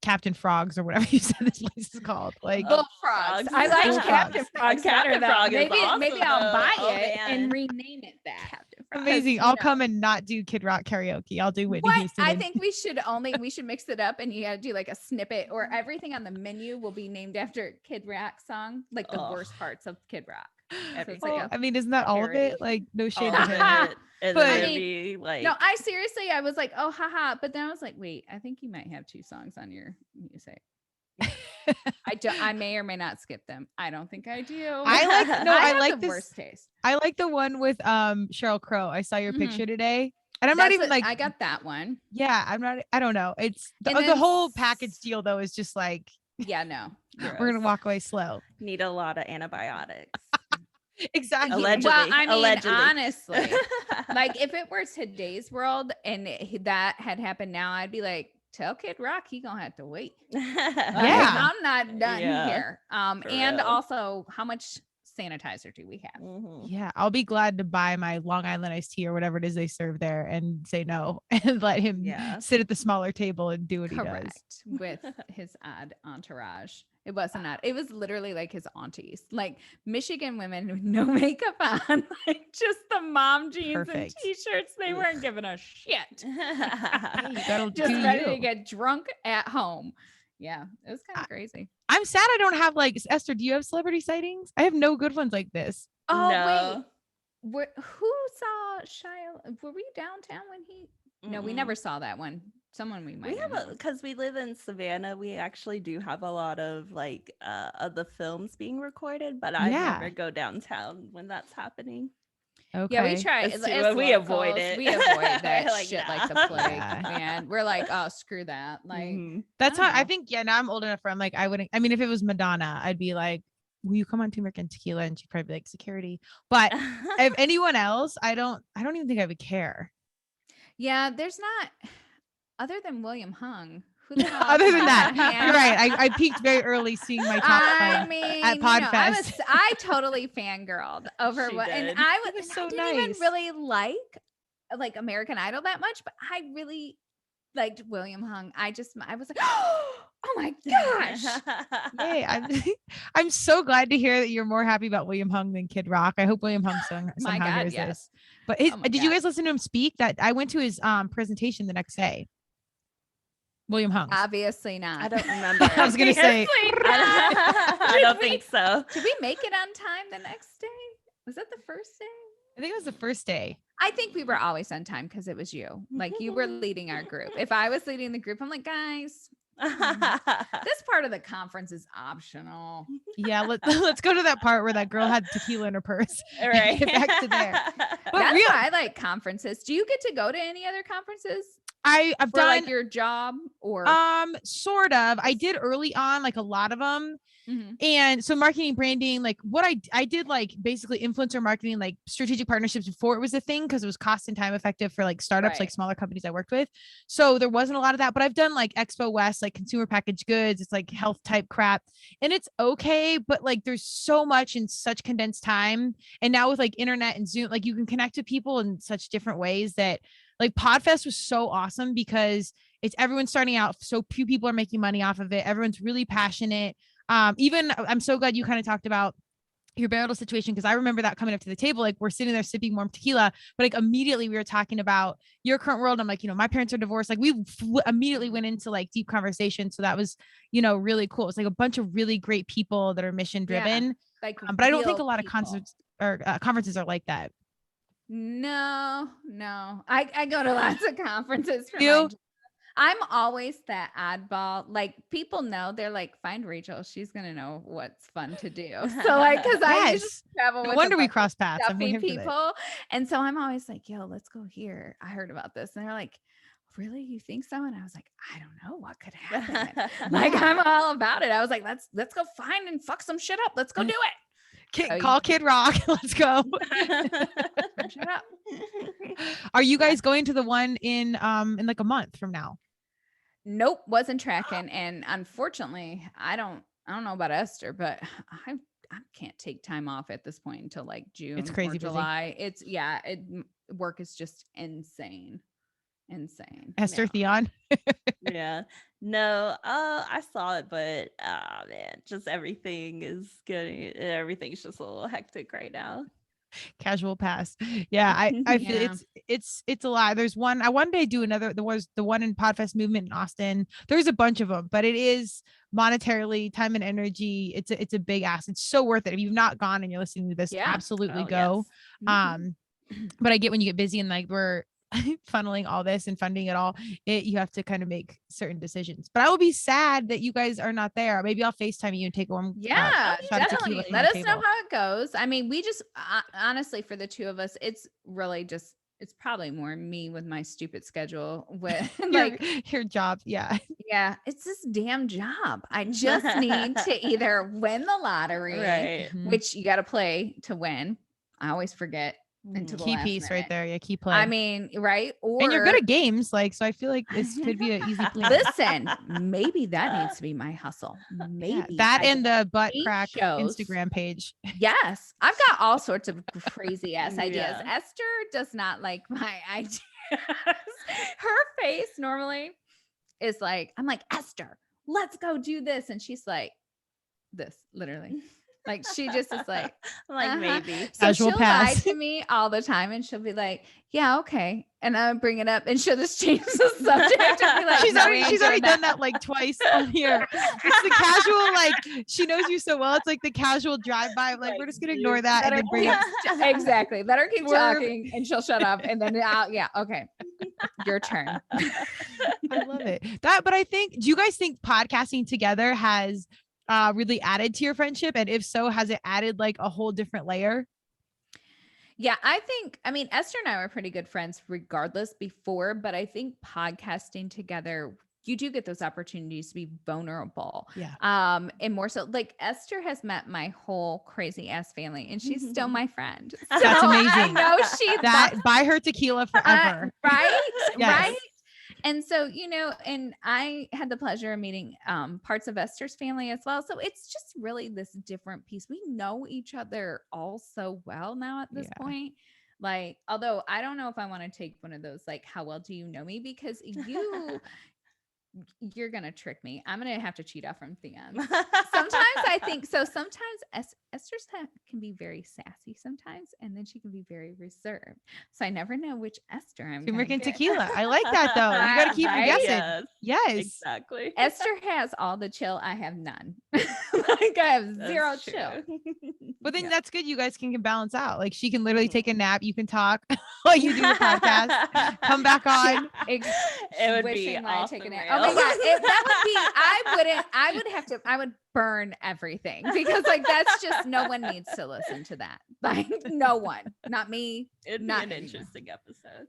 Captain Frogs or whatever you said this place is called. Like Bullfrogs. I like Bullfrogs. Captain Frogs better though. Maybe I'll buy it man. and rename it that. Captain Frogs. Amazing. I'll come and not do Kid Rock karaoke. I'll do Whitney Houston. I think we should mix it up and you gotta do like a snippet or everything on the menu will be named after Kid Rock song, like the worst parts of Kid Rock. So it's like I mean, isn't that all of parody. it? Like no shade All of of it. And But- then I it'd be like, no, I seriously, I was like, oh, haha. But then I was like, wait, I think you might have 2 songs on your music. I may or may not skip them. I don't think I do. I like the this. worst taste. I like the one with Sheryl Crow. I saw your Mhm. picture today. And I'm not even like I got that one. yeah, I don't know. It's the And then whole package deal though is just like Yeah, no. we're gonna walk away slow. need a lot of antibiotics. Exactly. Allegedly. Well, I mean, Allegedly. honestly, like if it were today's world and that had happened now, I'd be like, tell Kid Rock he gonna have to wait. Yeah. I'm not done here. for And real. also, how much sanitizer do we have? Mhm. Yeah, I'll be glad to buy my Long Island iced tea or whatever it is they serve there and say no and let him Yeah. sit at the smaller table and do what he does. Correct. With his odd entourage. It wasn't that. It was literally like his aunties, like Michigan women with no makeup on, like just the mom jeans Perfect. and t-shirts. They weren't giving a shit. Hey, you gotta Just do ready to you. get drunk at home. Yeah, it was kind of crazy. I'm sad I don't have like Esther. Do you have celebrity sightings? I have no good ones like this. Oh No. wait, who saw Shia? Were we downtown when he? No, we Mm-mm. never saw that one. Someone we might We have have. because we live in Savannah, we actually do have a lot of like of the films being recorded, but I Yeah. never go downtown when that's happening. Okay. Yeah, we try. As as we avoid locals, it. We avoid that Like, shit like the nah. plague, Yeah. man. We're like, oh, screw that. Like, Mhm. That's I how don't I know. think. Yeah, now I'm old enough where I'm like, I wouldn't. I mean, if it was Madonna, I'd be like, will you come on Turmeric and Tequila? And she'd probably be like, security. But if anyone else, I don't even think I would care. Yeah, there's not, other than William Hung. Who the hell Other else than am I that, gonna hand? you're right. I peaked very early seeing my top I line mean, at you know, PodFest. I totally fangirled over She what, and did. I It was and so I didn't even nice. really like American Idol that much, but I really liked William Hung. I was like, oh my gosh. Yay. I'm so glad to hear that you're more happy about William Hung than Kid Rock. I hope William Hung somehow God, hears yes. this. But Oh my did you God. guys listen to him speak? That I went to his presentation the next day. William Hung. Obviously not. I don't remember. I was gonna say I don't think so. Did we make it on time the next day? Was that the first day? I think it was the first day. I think we were always on time because it was you. Like you were leading our group. If I was leading the group, I'm like, guys, this part of the conference is optional. Yeah, let's go to that part where that girl had tequila in her purse. Right. Get back to there. But That's why I like conferences. Do you get to go to any other conferences I've for done like your job or? sort of. I did early on, like a lot of them. Mhm. And so marketing, branding, like what I did, like basically influencer marketing, like strategic partnerships before it was a thing, because it was cost and time effective for like startups, like Right. smaller companies I worked with. So there wasn't a lot of that, but I've done like Expo West, like consumer packaged goods. It's like health type crap, and it's okay, but like there's so much in such condensed time. And now with like internet and Zoom, like you can connect with people in such different ways that like PodFest was so awesome because it's everyone starting out. So few people are making money off of it. Everyone's really passionate. Even I'm so glad you kind of talked about your marital situation, because I remember that coming up to the table, like we're sitting there sipping warm tequila, but like immediately we were talking about your current world. I'm like, you know, my parents are divorced. Like we immediately went into like deep conversation. So that was, you know, really cool. It's like a bunch of really great people that are mission driven. Like, But I don't think a real lot of people. concerts or conferences are like that. No. I go to lots of conferences for You? my job. I'm always that oddball. Like people know, they're like, find Rachel. She's gonna know what's fun to do. So like, because I usually Yes. travel No with a wonder we bunch of cross paths. I'm stuffy here for that. people, and so I'm always like, yo, let's go here. I heard about this, and they're like, really, you think so? And I was like, I don't know what could happen. Like I'm all about it. I was like, let's go find and fuck some shit up. Let's go do it. Call Kid Rock. Let's go. Shut up. Are you guys going to the one in like a month from now? Nope, wasn't tracking. And unfortunately, I don't know about Esther, but I can't take time off at this point until like June. It's crazy or busy. July. Work is just insane. Esther Theon. Yeah. No, I saw it, but man, just everything's just a little hectic right now. Casual pass. Yeah, I feel Yeah. it's a lot. There's one I one day do another. There was the one in PodFest movement in Austin. There's a bunch of them, but it is monetarily, time and energy. It's a big ask. It's so worth it. If you've not gone and you're listening to this, Yeah. absolutely Oh, go. yes. But I get when you get busy and like we're funneling all this and funding it all, you have to kind of make certain decisions. But I will be sad that you guys are not there. Maybe I'll FaceTime you and take one. Yeah, shot of definitely. tequila from Let my us know table. how it goes. I mean, we just honestly, for the two of us, it's really just, it's probably more me with my stupid schedule with like your job. Yeah. yeah, it's this damn job. I just need to either win the lottery, Right. which you got to play to win. I always forget until the Key last piece right minute. there. Yeah, key play. I mean, right? Or and you're good at games, like, so I feel like this could be an easy plan. listen, maybe that needs to be my hustle. Maybe Yeah, that I and get the butt 8 crack shows. Instagram page. Yes, I've got all sorts of crazy ass ideas. Yeah. Esther does not like my ideas. Her face normally is like, I'm like, Esther, let's go do this. And she's like, this literally. Like she just is like, I'm like, uh-huh. maybe. So Casual she'll pass. lie to me all the time and she'll be like, yeah, okay. And I'll bring it up and she'll just change the subject and be like, she's "No, we ain't already doing done that like twice on here. It's the casual, like she knows you so well. It's like the casual drive by. Like we're just gonna ignore that Let and her then bring up. keep- exactly. Let her keep Swerve. talking and she'll shut up. And then yeah, okay. Your turn. I love it. But I think, do you guys think podcasting together has really added to your friendship? And if so, has it added like a whole different layer? Yeah, I mean, Esther and I were pretty good friends regardless before, but I think podcasting together you do get those opportunities to be vulnerable. Yeah. And more so like Esther has met my whole crazy ass family and she's still my friend. So That's amazing. I know she That loves buy her tequila forever. right. Yes. Right. And so, you know, and I had the pleasure of meeting parts of Esther's family as well. So it's just really this different piece. We know each other all so well now at this point. Like, although I don't know if I want to take one of those, like, how well do you know me? Because you're going to trick me. I'm going to have to cheat off from Theon. Sometimes I think so. Sometimes Esther's can be very sassy sometimes, and then she can be very reserved. So I never know which Esther I'm Turmeric and get. tequila. I like that though. You got to keep them guessing. Yes. Exactly. Esther has all the chill. I have none. Like I have zero chill. But then that's good. You guys can balance out. Like she can literally take a nap. You can talk while you do the podcast. Come back on. It would be off the Oh rails. my God. That would be, I would burn everything because like, that's just, no one needs to listen to that. Like no one, not me. It'd be not an anyone. interesting episode.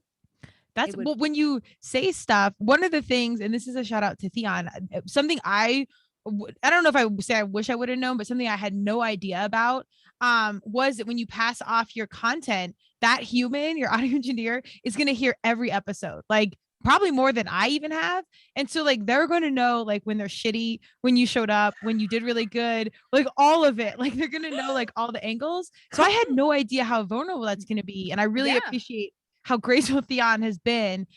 That's well, when you say stuff, one of the things, and this is a shout out to Theon, something I don't know if I would say I wish I would have known, but something I had no idea about was that when you pass off your content, that human, your audio engineer, is going to hear every episode, like probably more than I even have. And so like, they're going to know like when they're shitty, when you showed up, when you did really good, like all of it, like they're going to know like all the angles. So I had no idea how vulnerable that's going to be. And I really appreciate how graceful Theon has been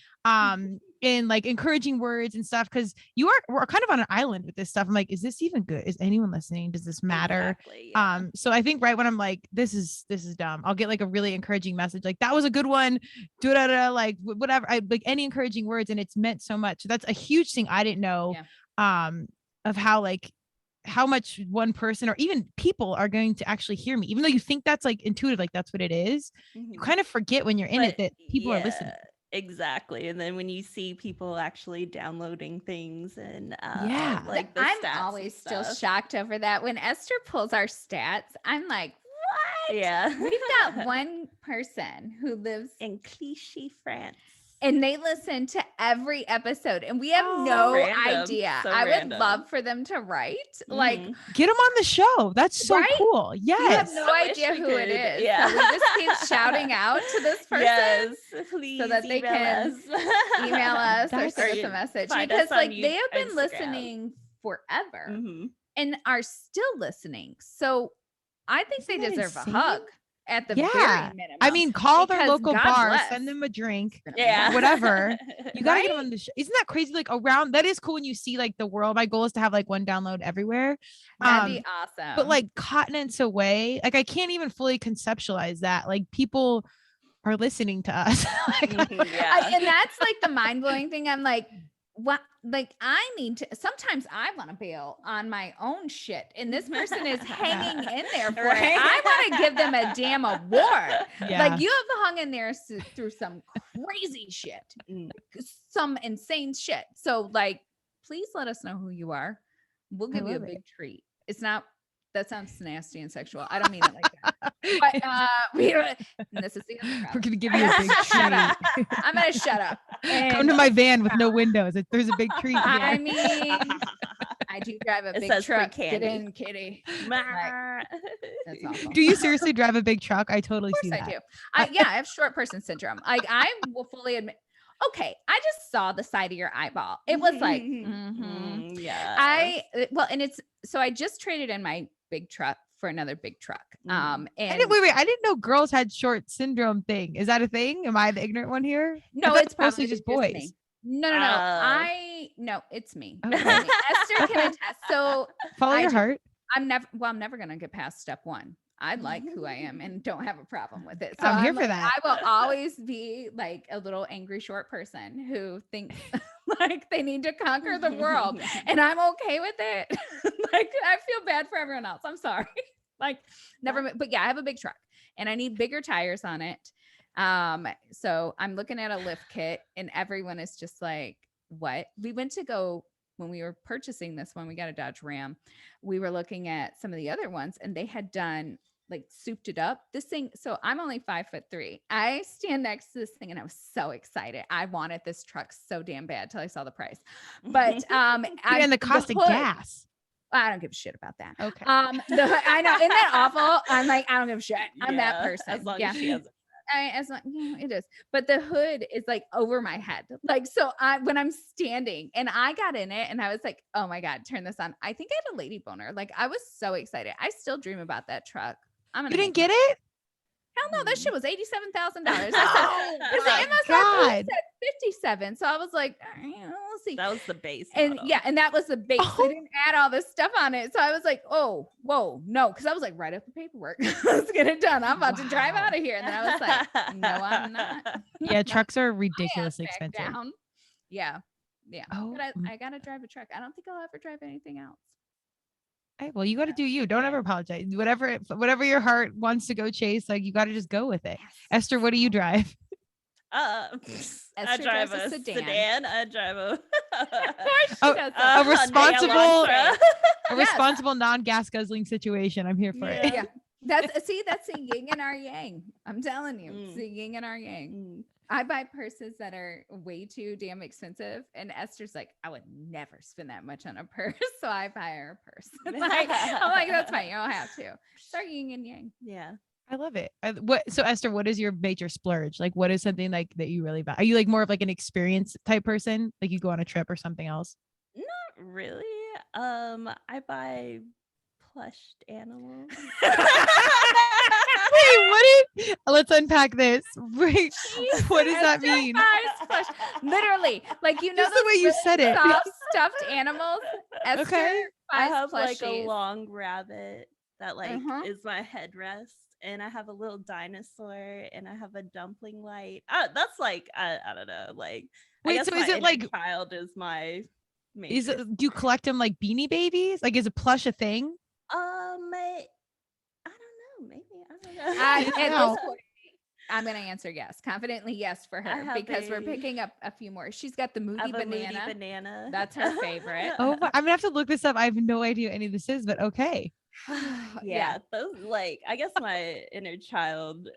in like encouraging words and stuff, because we're kind of on an island with this stuff. I'm like, is this even good? Is anyone listening? Does this matter? Exactly, yeah. So I think right when I'm like, this is dumb, I'll get like a really encouraging message, like that was a good one, like whatever, I like any encouraging words, and it's meant so much. So that's a huge thing I didn't know of how much one person or even people are going to actually hear me, even though you think that's like intuitive, like that's what it is. You kind of forget when you're in it that people are listening. Exactly. And then when you see people actually downloading things and like the I'm stats always still shocked over that. When Esther pulls our stats, I'm like, what? Yeah. We've got one person who lives in Clichy, France. And they listen to every episode, and we have no idea. So I random. would love for them to write, like, get them on the show. That's so cool. Yes, we have no idea who it is. Yeah, so we just keep shouting out to this person, yes, please, so that they can email us or send us a message, because like they have been listening forever and are still listening. So I think they deserve a hug. At the very minimum. I mean, call their local bar, send them a drink, whatever. You gotta get them on the show. Isn't that crazy? Like around, that is cool when you see like the world. My goal is to have like one download everywhere. That'd be awesome. But like continents away, like I can't even fully conceptualize that. Like people are listening to us. And that's like the mind-blowing thing. I'm like, what? Like I need to, sometimes I want to bail on my own shit, and this person is hanging in there for it. I want to give them a damn award. Like you have hung in there through some crazy shit, like, some insane shit. So like, please let us know who you are. We'll give you a big treat. It's not, that sounds nasty and sexual. I don't mean it like that. But this is the other we're gonna give you a big treat. Shut up. I'm gonna shut up. Come to my van with no windows. There's a big treat here. I mean, I do drive a big truck. Get in, kitty. Right. That's awful. Do you seriously drive a big truck? I totally see that. I do. I have short person syndrome. Like I will fully admit. Okay, I just saw the side of your eyeball. It was like, and it's, so I just traded in my big truck for another big truck. And wait, I didn't know girls had short syndrome thing. Is that a thing? Am I the ignorant one here? No, it's mostly just boys. Me. No, it's me. Okay. Esther can attest. So follow your heart. I'm never going to get past step one. I like who I am and don't have a problem with it. So I'm here for that. I will always be like a little angry short person who thinks like they need to conquer the world, and I'm okay with it. Like I feel bad for everyone else. I'm sorry. Like never, but yeah, I have a big truck and I need bigger tires on it. So I'm looking at a lift kit, and everyone is just like, what? We went to go, when we were purchasing this one, we got a Dodge Ram. We were looking at some of the other ones, and they had done like souped it up. This thing, so I'm only 5'3". I stand next to this thing and I was so excited. I wanted this truck so damn bad till I saw the price. But and the cost of gas. I don't give a shit about that. Okay. I know, isn't that awful? I'm like, I don't give a shit. I'm that person. As long as she has it is. But the hood is like over my head. Like, so when I'm standing and I got in it and I was like, oh my God, turn this on. I think I had a lady boner. Like, I was so excited. I still dream about that truck. You didn't get it? Hell no, that shit was $87,000. I said, my MSRP God. said 57. So I was like, all right, we'll see. That was the base. And model. yeah, and that was the base. They didn't add all this stuff on it. So I was like, oh, whoa, no. Because I was like, write up the paperwork. Let's get it done. I'm about to drive out of here. And then I was like, no, I'm not. Yeah, trucks are My ridiculously ass back expensive. down. Yeah. Yeah. Oh, But I got to drive a truck. I don't think I'll ever drive anything else. Hey, well, you got to do you. Don't ever apologize. Whatever your heart wants to go chase, like you got to just go with it. Yes. Esther, what do you drive? I Esther drive drives a a sedan. sedan. I drive a A responsible, Elantra. a responsible non-gas guzzling situation. I'm here for it. Yeah. That's a yin and our yang. I'm telling you, it's a yin and our yang. Mm. I buy purses that are way too damn expensive. And Esther's like, I would never spend that much on a purse. So I buy her a purse. I'm like, that's fine. You don't have to. It's our yin and yang. Yeah. I love it. So Esther, what is your major splurge? Like, what is something like that you really buy? Are you like more of like an experience type person? Like you go on a trip or something else? Not really. I buy plushed animals. Wait, let's unpack this. Wait, what does that mean? Literally, like, you know, Just the way you really said it. soft stuffed animals. Esther Okay. I buys have like a plushies. long rabbit that like Uh-huh. is my headrest, and I have a little dinosaur, and I have a dumpling light. That's like I don't know. Like, Wait, I guess so is my it inner like- child is my Is major. it, do you collect them like Beanie Babies? Like, is a plush a thing? I don't know. Maybe I don't know. At No. this point, I'm gonna answer yes, confidently yes for I her, have because we're a- picking up a few more. She's got the I moody have a moody banana. banana. That's her favorite. Oh, I'm gonna have to look this up. I have no idea what any of this is, but okay. Yeah, those, like, I guess my inner child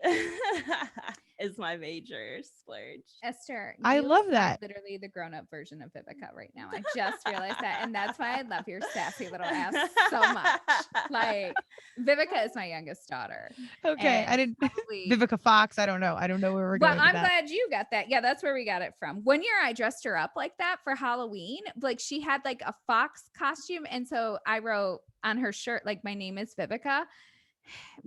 is my major splurge. Esther, I you love are that. literally the grown-up version of Vivica right now. I just realized that, and that's why I love your sassy little ass so much. Like, Vivica is my youngest daughter. Okay, I And didn't. probably- Vivica Fox. I don't know. I don't know where we're Well, going. with I'm that. glad you got that. Yeah, that's where we got it from. One year I dressed her up like that for Halloween. Like, she had like a fox costume. And so I wrote on her shirt, like, my name is Vivica.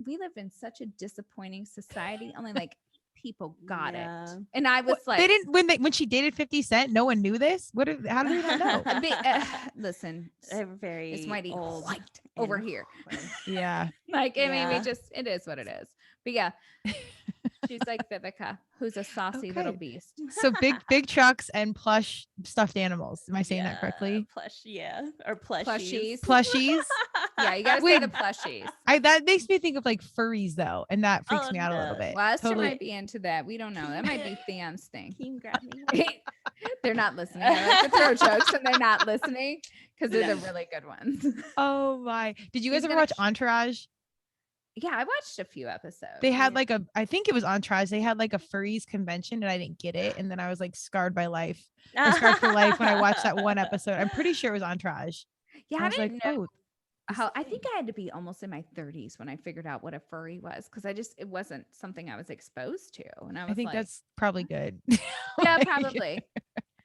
We live in such a disappointing society. Only like people got Yeah. it. And I was What, like, they didn't when she dated 50 Cent. No one knew this. How do we not know? listen, They're very it's mighty old white over and here. Yeah. Like, I mean, Yeah. it is what it is. But yeah, she's like Vivica, who's a saucy little Okay. beast. So big trucks and plush stuffed animals. Am I saying that correctly? Plush, or plushies. Plushies. Yeah, you gotta say Wait. the plushies. That makes me think of like furries though, and that freaks Oh, me out a no. little bit. Well, Esther Totally. might be into that. We don't know. That might be Theon's thing. Can you grab me? They're not listening. I like to throw jokes and they're not listening because they're the really good ones. Oh my! Did you guys He's ever gonna watch Entourage? Yeah, I watched a few episodes. They had Yeah. like I think it was Entourage. They had like a furries convention, and I didn't get it, and then I was like scarred by life, or scarred for life when I watched that one episode. I'm pretty sure it was Entourage. Yeah, I I was didn't like, know oh, how. I think I had to be almost in my 30s when I figured out what a furry was, because it wasn't something I was exposed to, and I was I think like, that's probably good. yeah, Like- probably.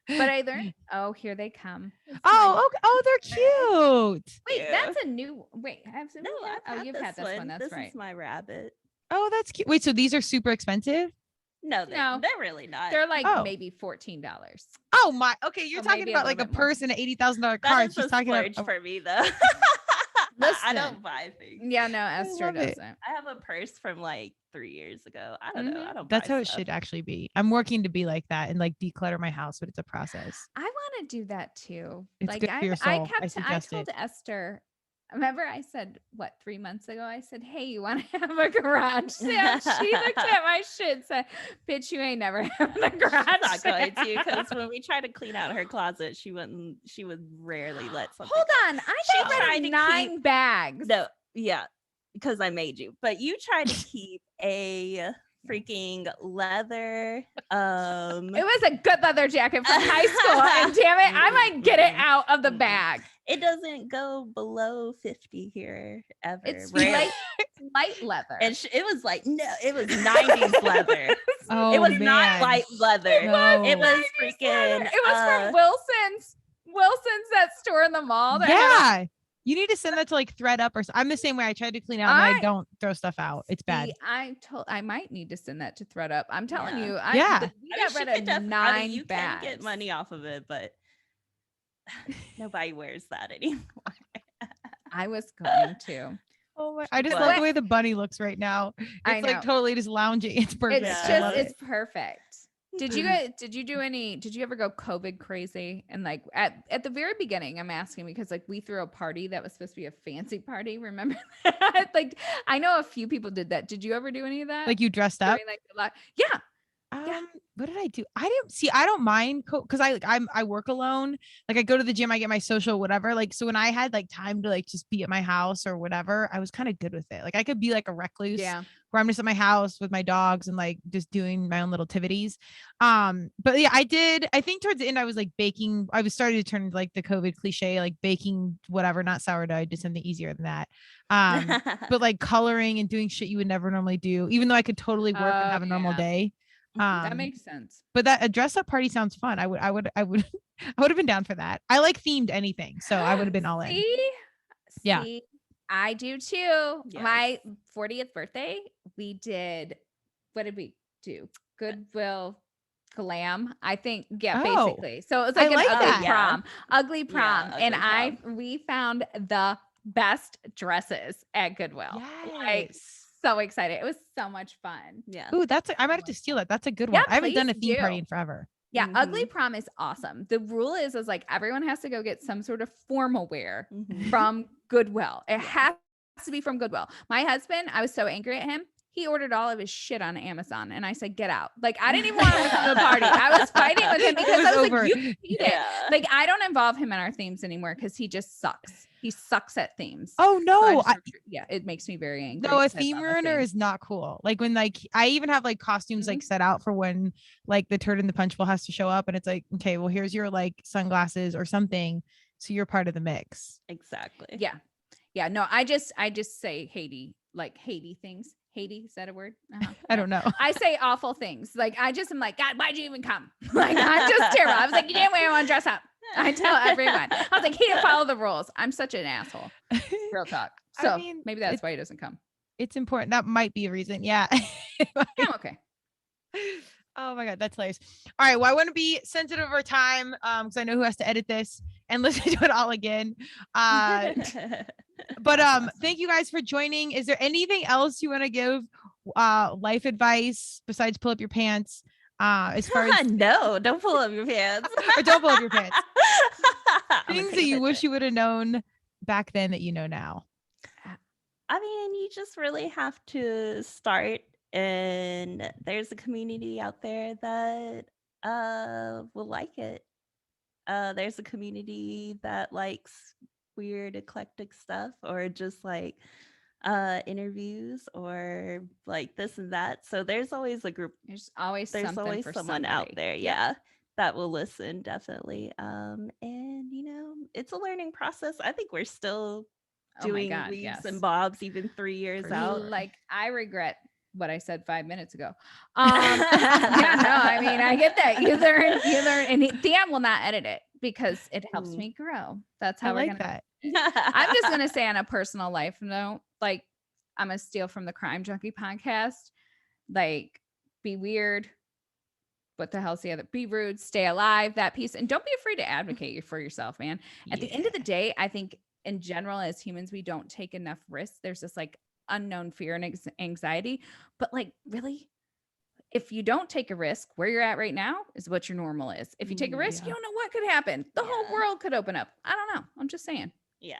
But I learned. Oh, here they come. It's Oh, okay. Oh, they're cute. Wait, Yeah. that's a new. Wait, have No, I've you've had this one. That's this right. is my rabbit. Oh, that's cute. Wait, so these are super expensive? No, No. they're really not. They're like Oh. maybe $14. Oh my. Okay, you're Or talking maybe a about like a little bit more. purse and an $80,000 car. that and is she's a talking splurge about. for me though. Listen. I don't buy things. Yeah, no, Esther love it. doesn't. I have a purse from like 3 years ago. I don't know. Mhm. I don't. That's buy how it stuff. should actually be. I'm working to be like that and like declutter my house, but it's a process. I want to do that too. It's Like good for your soul. I suggest told it. Esther. Remember, I said 3 months ago. I said, "Hey, you want to have a garage sale?" She looked at my shit and said, "Bitch, you ain't never having a garage Not going sale." to, because when we try to clean out her closet, she wouldn't. She would rarely let something. Hold on, I She got rid tried of to 9 bags. No, yeah, because I made you, but you tried to keep a freaking leather. It was a good leather jacket from high school, and damn it, I might get it out of the bag. It doesn't go below 50 here ever. It's light leather. It was like, no, it was 90s leather. Oh, it was man. not light leather. No. It was freaking. It was from Wilson's. Wilson's, that store in the mall. Yeah. You need to send that to like ThreadUp or I'm the same way. I tried to clean out and I don't throw stuff out. It's bad. I might need to send that to ThreadUp. I'm telling you. Yeah. We got rid of 9 you bags. can get money off of it, but nobody wears that anymore. I was going to. Oh my! I just love the way the bunny looks right now. It's like totally just lounging. It's perfect. It's just it's perfect. Did you ever go COVID crazy? And like at the very beginning, I'm asking because like we threw a party that was supposed to be a fancy party. Remember that? Like I know a few people did that. Did you ever do any of that? Like you dressed up? Yeah. What did I do? I don't mind because I work alone. Like I go to the gym, I get my social, whatever. Like, so when I had like time to like just be at my house or whatever, I was kind of good with it. Like I could be like a recluse where I'm just at my house with my dogs and like just doing my own little activities. But yeah, I think towards the end I was like baking. I was starting to turn into like the COVID cliche, like baking, whatever, not sourdough. I did something easier than that. But like coloring and doing shit you would never normally do, even though I could totally work and have a normal day. That makes sense. But that a dress up party sounds fun. I would have been down for that. I like themed anything, so I would have been all in. Yeah, I do too. Yes. My 40th birthday, we did. What did we do? Goodwill Glam. I think. Yeah, basically. So it was like an ugly prom, ugly prom, and we found the best dresses at Goodwill. Yes. So excited. It was so much fun. Yeah. Ooh, I might have to steal it. That's a good one. I haven't done a theme party in forever. Yeah. Ugly prom is awesome. The rule is like everyone has to go get some sort of formal wear from Goodwill. It has to be from Goodwill. My husband, I was so angry at him. He ordered all of his shit on Amazon and I said, get out. Like, I didn't even want to listen to the party. I was fighting with him because I was like, you need it. Like, I don't involve him in our themes anymore because he just sucks. He sucks at themes. Oh no. So it makes me very angry. No, a theme ruiner is not cool. Like when like I even have like costumes like set out for when like the turd in the punch bowl has to show up and it's like, okay, well here's your like sunglasses or something. So you're part of the mix. Exactly. Yeah. Yeah. No, I just say Haiti, like Haiti things. Haiti, is that a word? I don't know. I say awful things. Like I just am like, God, why'd you even come? Like I'm just terrible. I was like, you didn't want to dress up. I tell everyone. I was like, he didn't follow the rules. I'm such an asshole. Real talk. So I mean, maybe that's why he doesn't come. It's important. That might be a reason. Yeah. I'm okay. Oh my God, that's hilarious. All right. Well, I want to be sensitive of our time because I know who has to edit this and listen to it all again. But thank you guys for joining. Is there anything else you want to give life advice besides pull up your pants? As far as no, don't pull up your pants. Or don't pull up your pants. Things that you wish you would have known back then that you know now. I mean, you just really have to start, and there's a community out there that will like it. There's a community that likes weird eclectic stuff or just like interviews or like this and that. So there's always a group. There's always someone out there, that will listen, definitely. And you know, it's a learning process. I think we're still doing weaves and bobs even 3 years out. Like I regret what I said 5 minutes ago. I mean, I get that. You learn, and Dan will not edit it because it helps me grow. That's how I like that. I'm just gonna say on a personal life note, like I'm gonna steal from the Crime Junkie podcast. Like, be weird. What the hell's the other? Be rude, stay alive, that piece. And don't be afraid to advocate for yourself, man. At the end of the day, I think in general, as humans, we don't take enough risks. There's this like unknown fear and anxiety. But like, really, if you don't take a risk, where you're at right now is what your normal is. If you take a risk, you don't know what could happen. The whole world could open up. I don't know. I'm just saying. Yeah.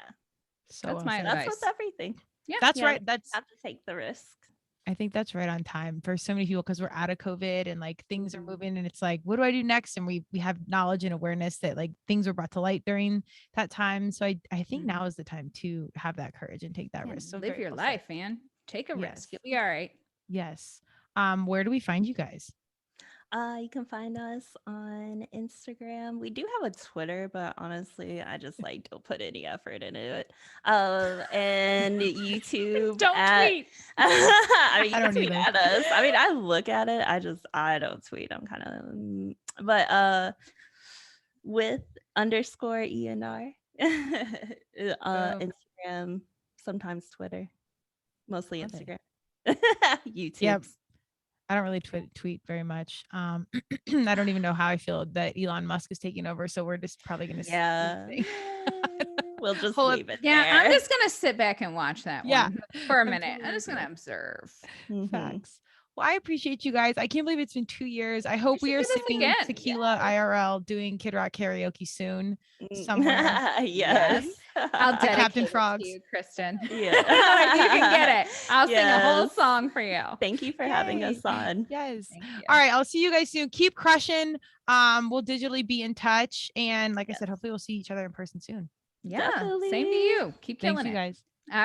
So that's my advice. That's with everything. Yeah. That's right. That's have to take the risk. I think that's right on time for so many people because we're out of COVID and like things are Mhm. moving and it's like, what do I do next? And we have knowledge and awareness that like things were brought to light during that time. So I think Mhm. now is the time to have that courage and take that Yeah, risk. So live very your well said. life, man. Take a Yes. risk. You'll be all right. Yes. Where do we find you guys? You can find us on Instagram. We do have a Twitter, but honestly, I just like don't put any effort into it. And YouTube Don't at tweet. I mean, you I can don't tweet either. at us. I mean, I look at it. I don't tweet. I'm kind of, but with underscore ENR, Boom. Instagram, sometimes Twitter, mostly Love it. Instagram, YouTube. Yep. I don't really tweet very much. I don't even know how I feel that Elon Musk is taking over. So we're just probably gonna Yeah. We'll just Hold up. leave it Yeah, there. I'm just gonna sit back and watch that Yeah. one for a I'm minute. totally I'm just with gonna you. observe. Mhm. Facts. Well, I appreciate you guys. I can't believe it's been 2 years. I hope should we are do this sipping again. tequila Yes. IRL doing Kid Rock karaoke soon somewhere. Yes. I'll dedicate Captain it Frogs. to you, Kristen. Yeah. You can get it. I'll sing a whole Yes. song for you. Thank you for having Yay. us on. Yes. Thank you. All right. I'll see you guys soon. Keep crushing. We'll digitally be in touch. And like I said, hopefully we'll see each other in person soon. Yeah. Same to Definitely. you. Keep Thanks, killing you it. guys. All right.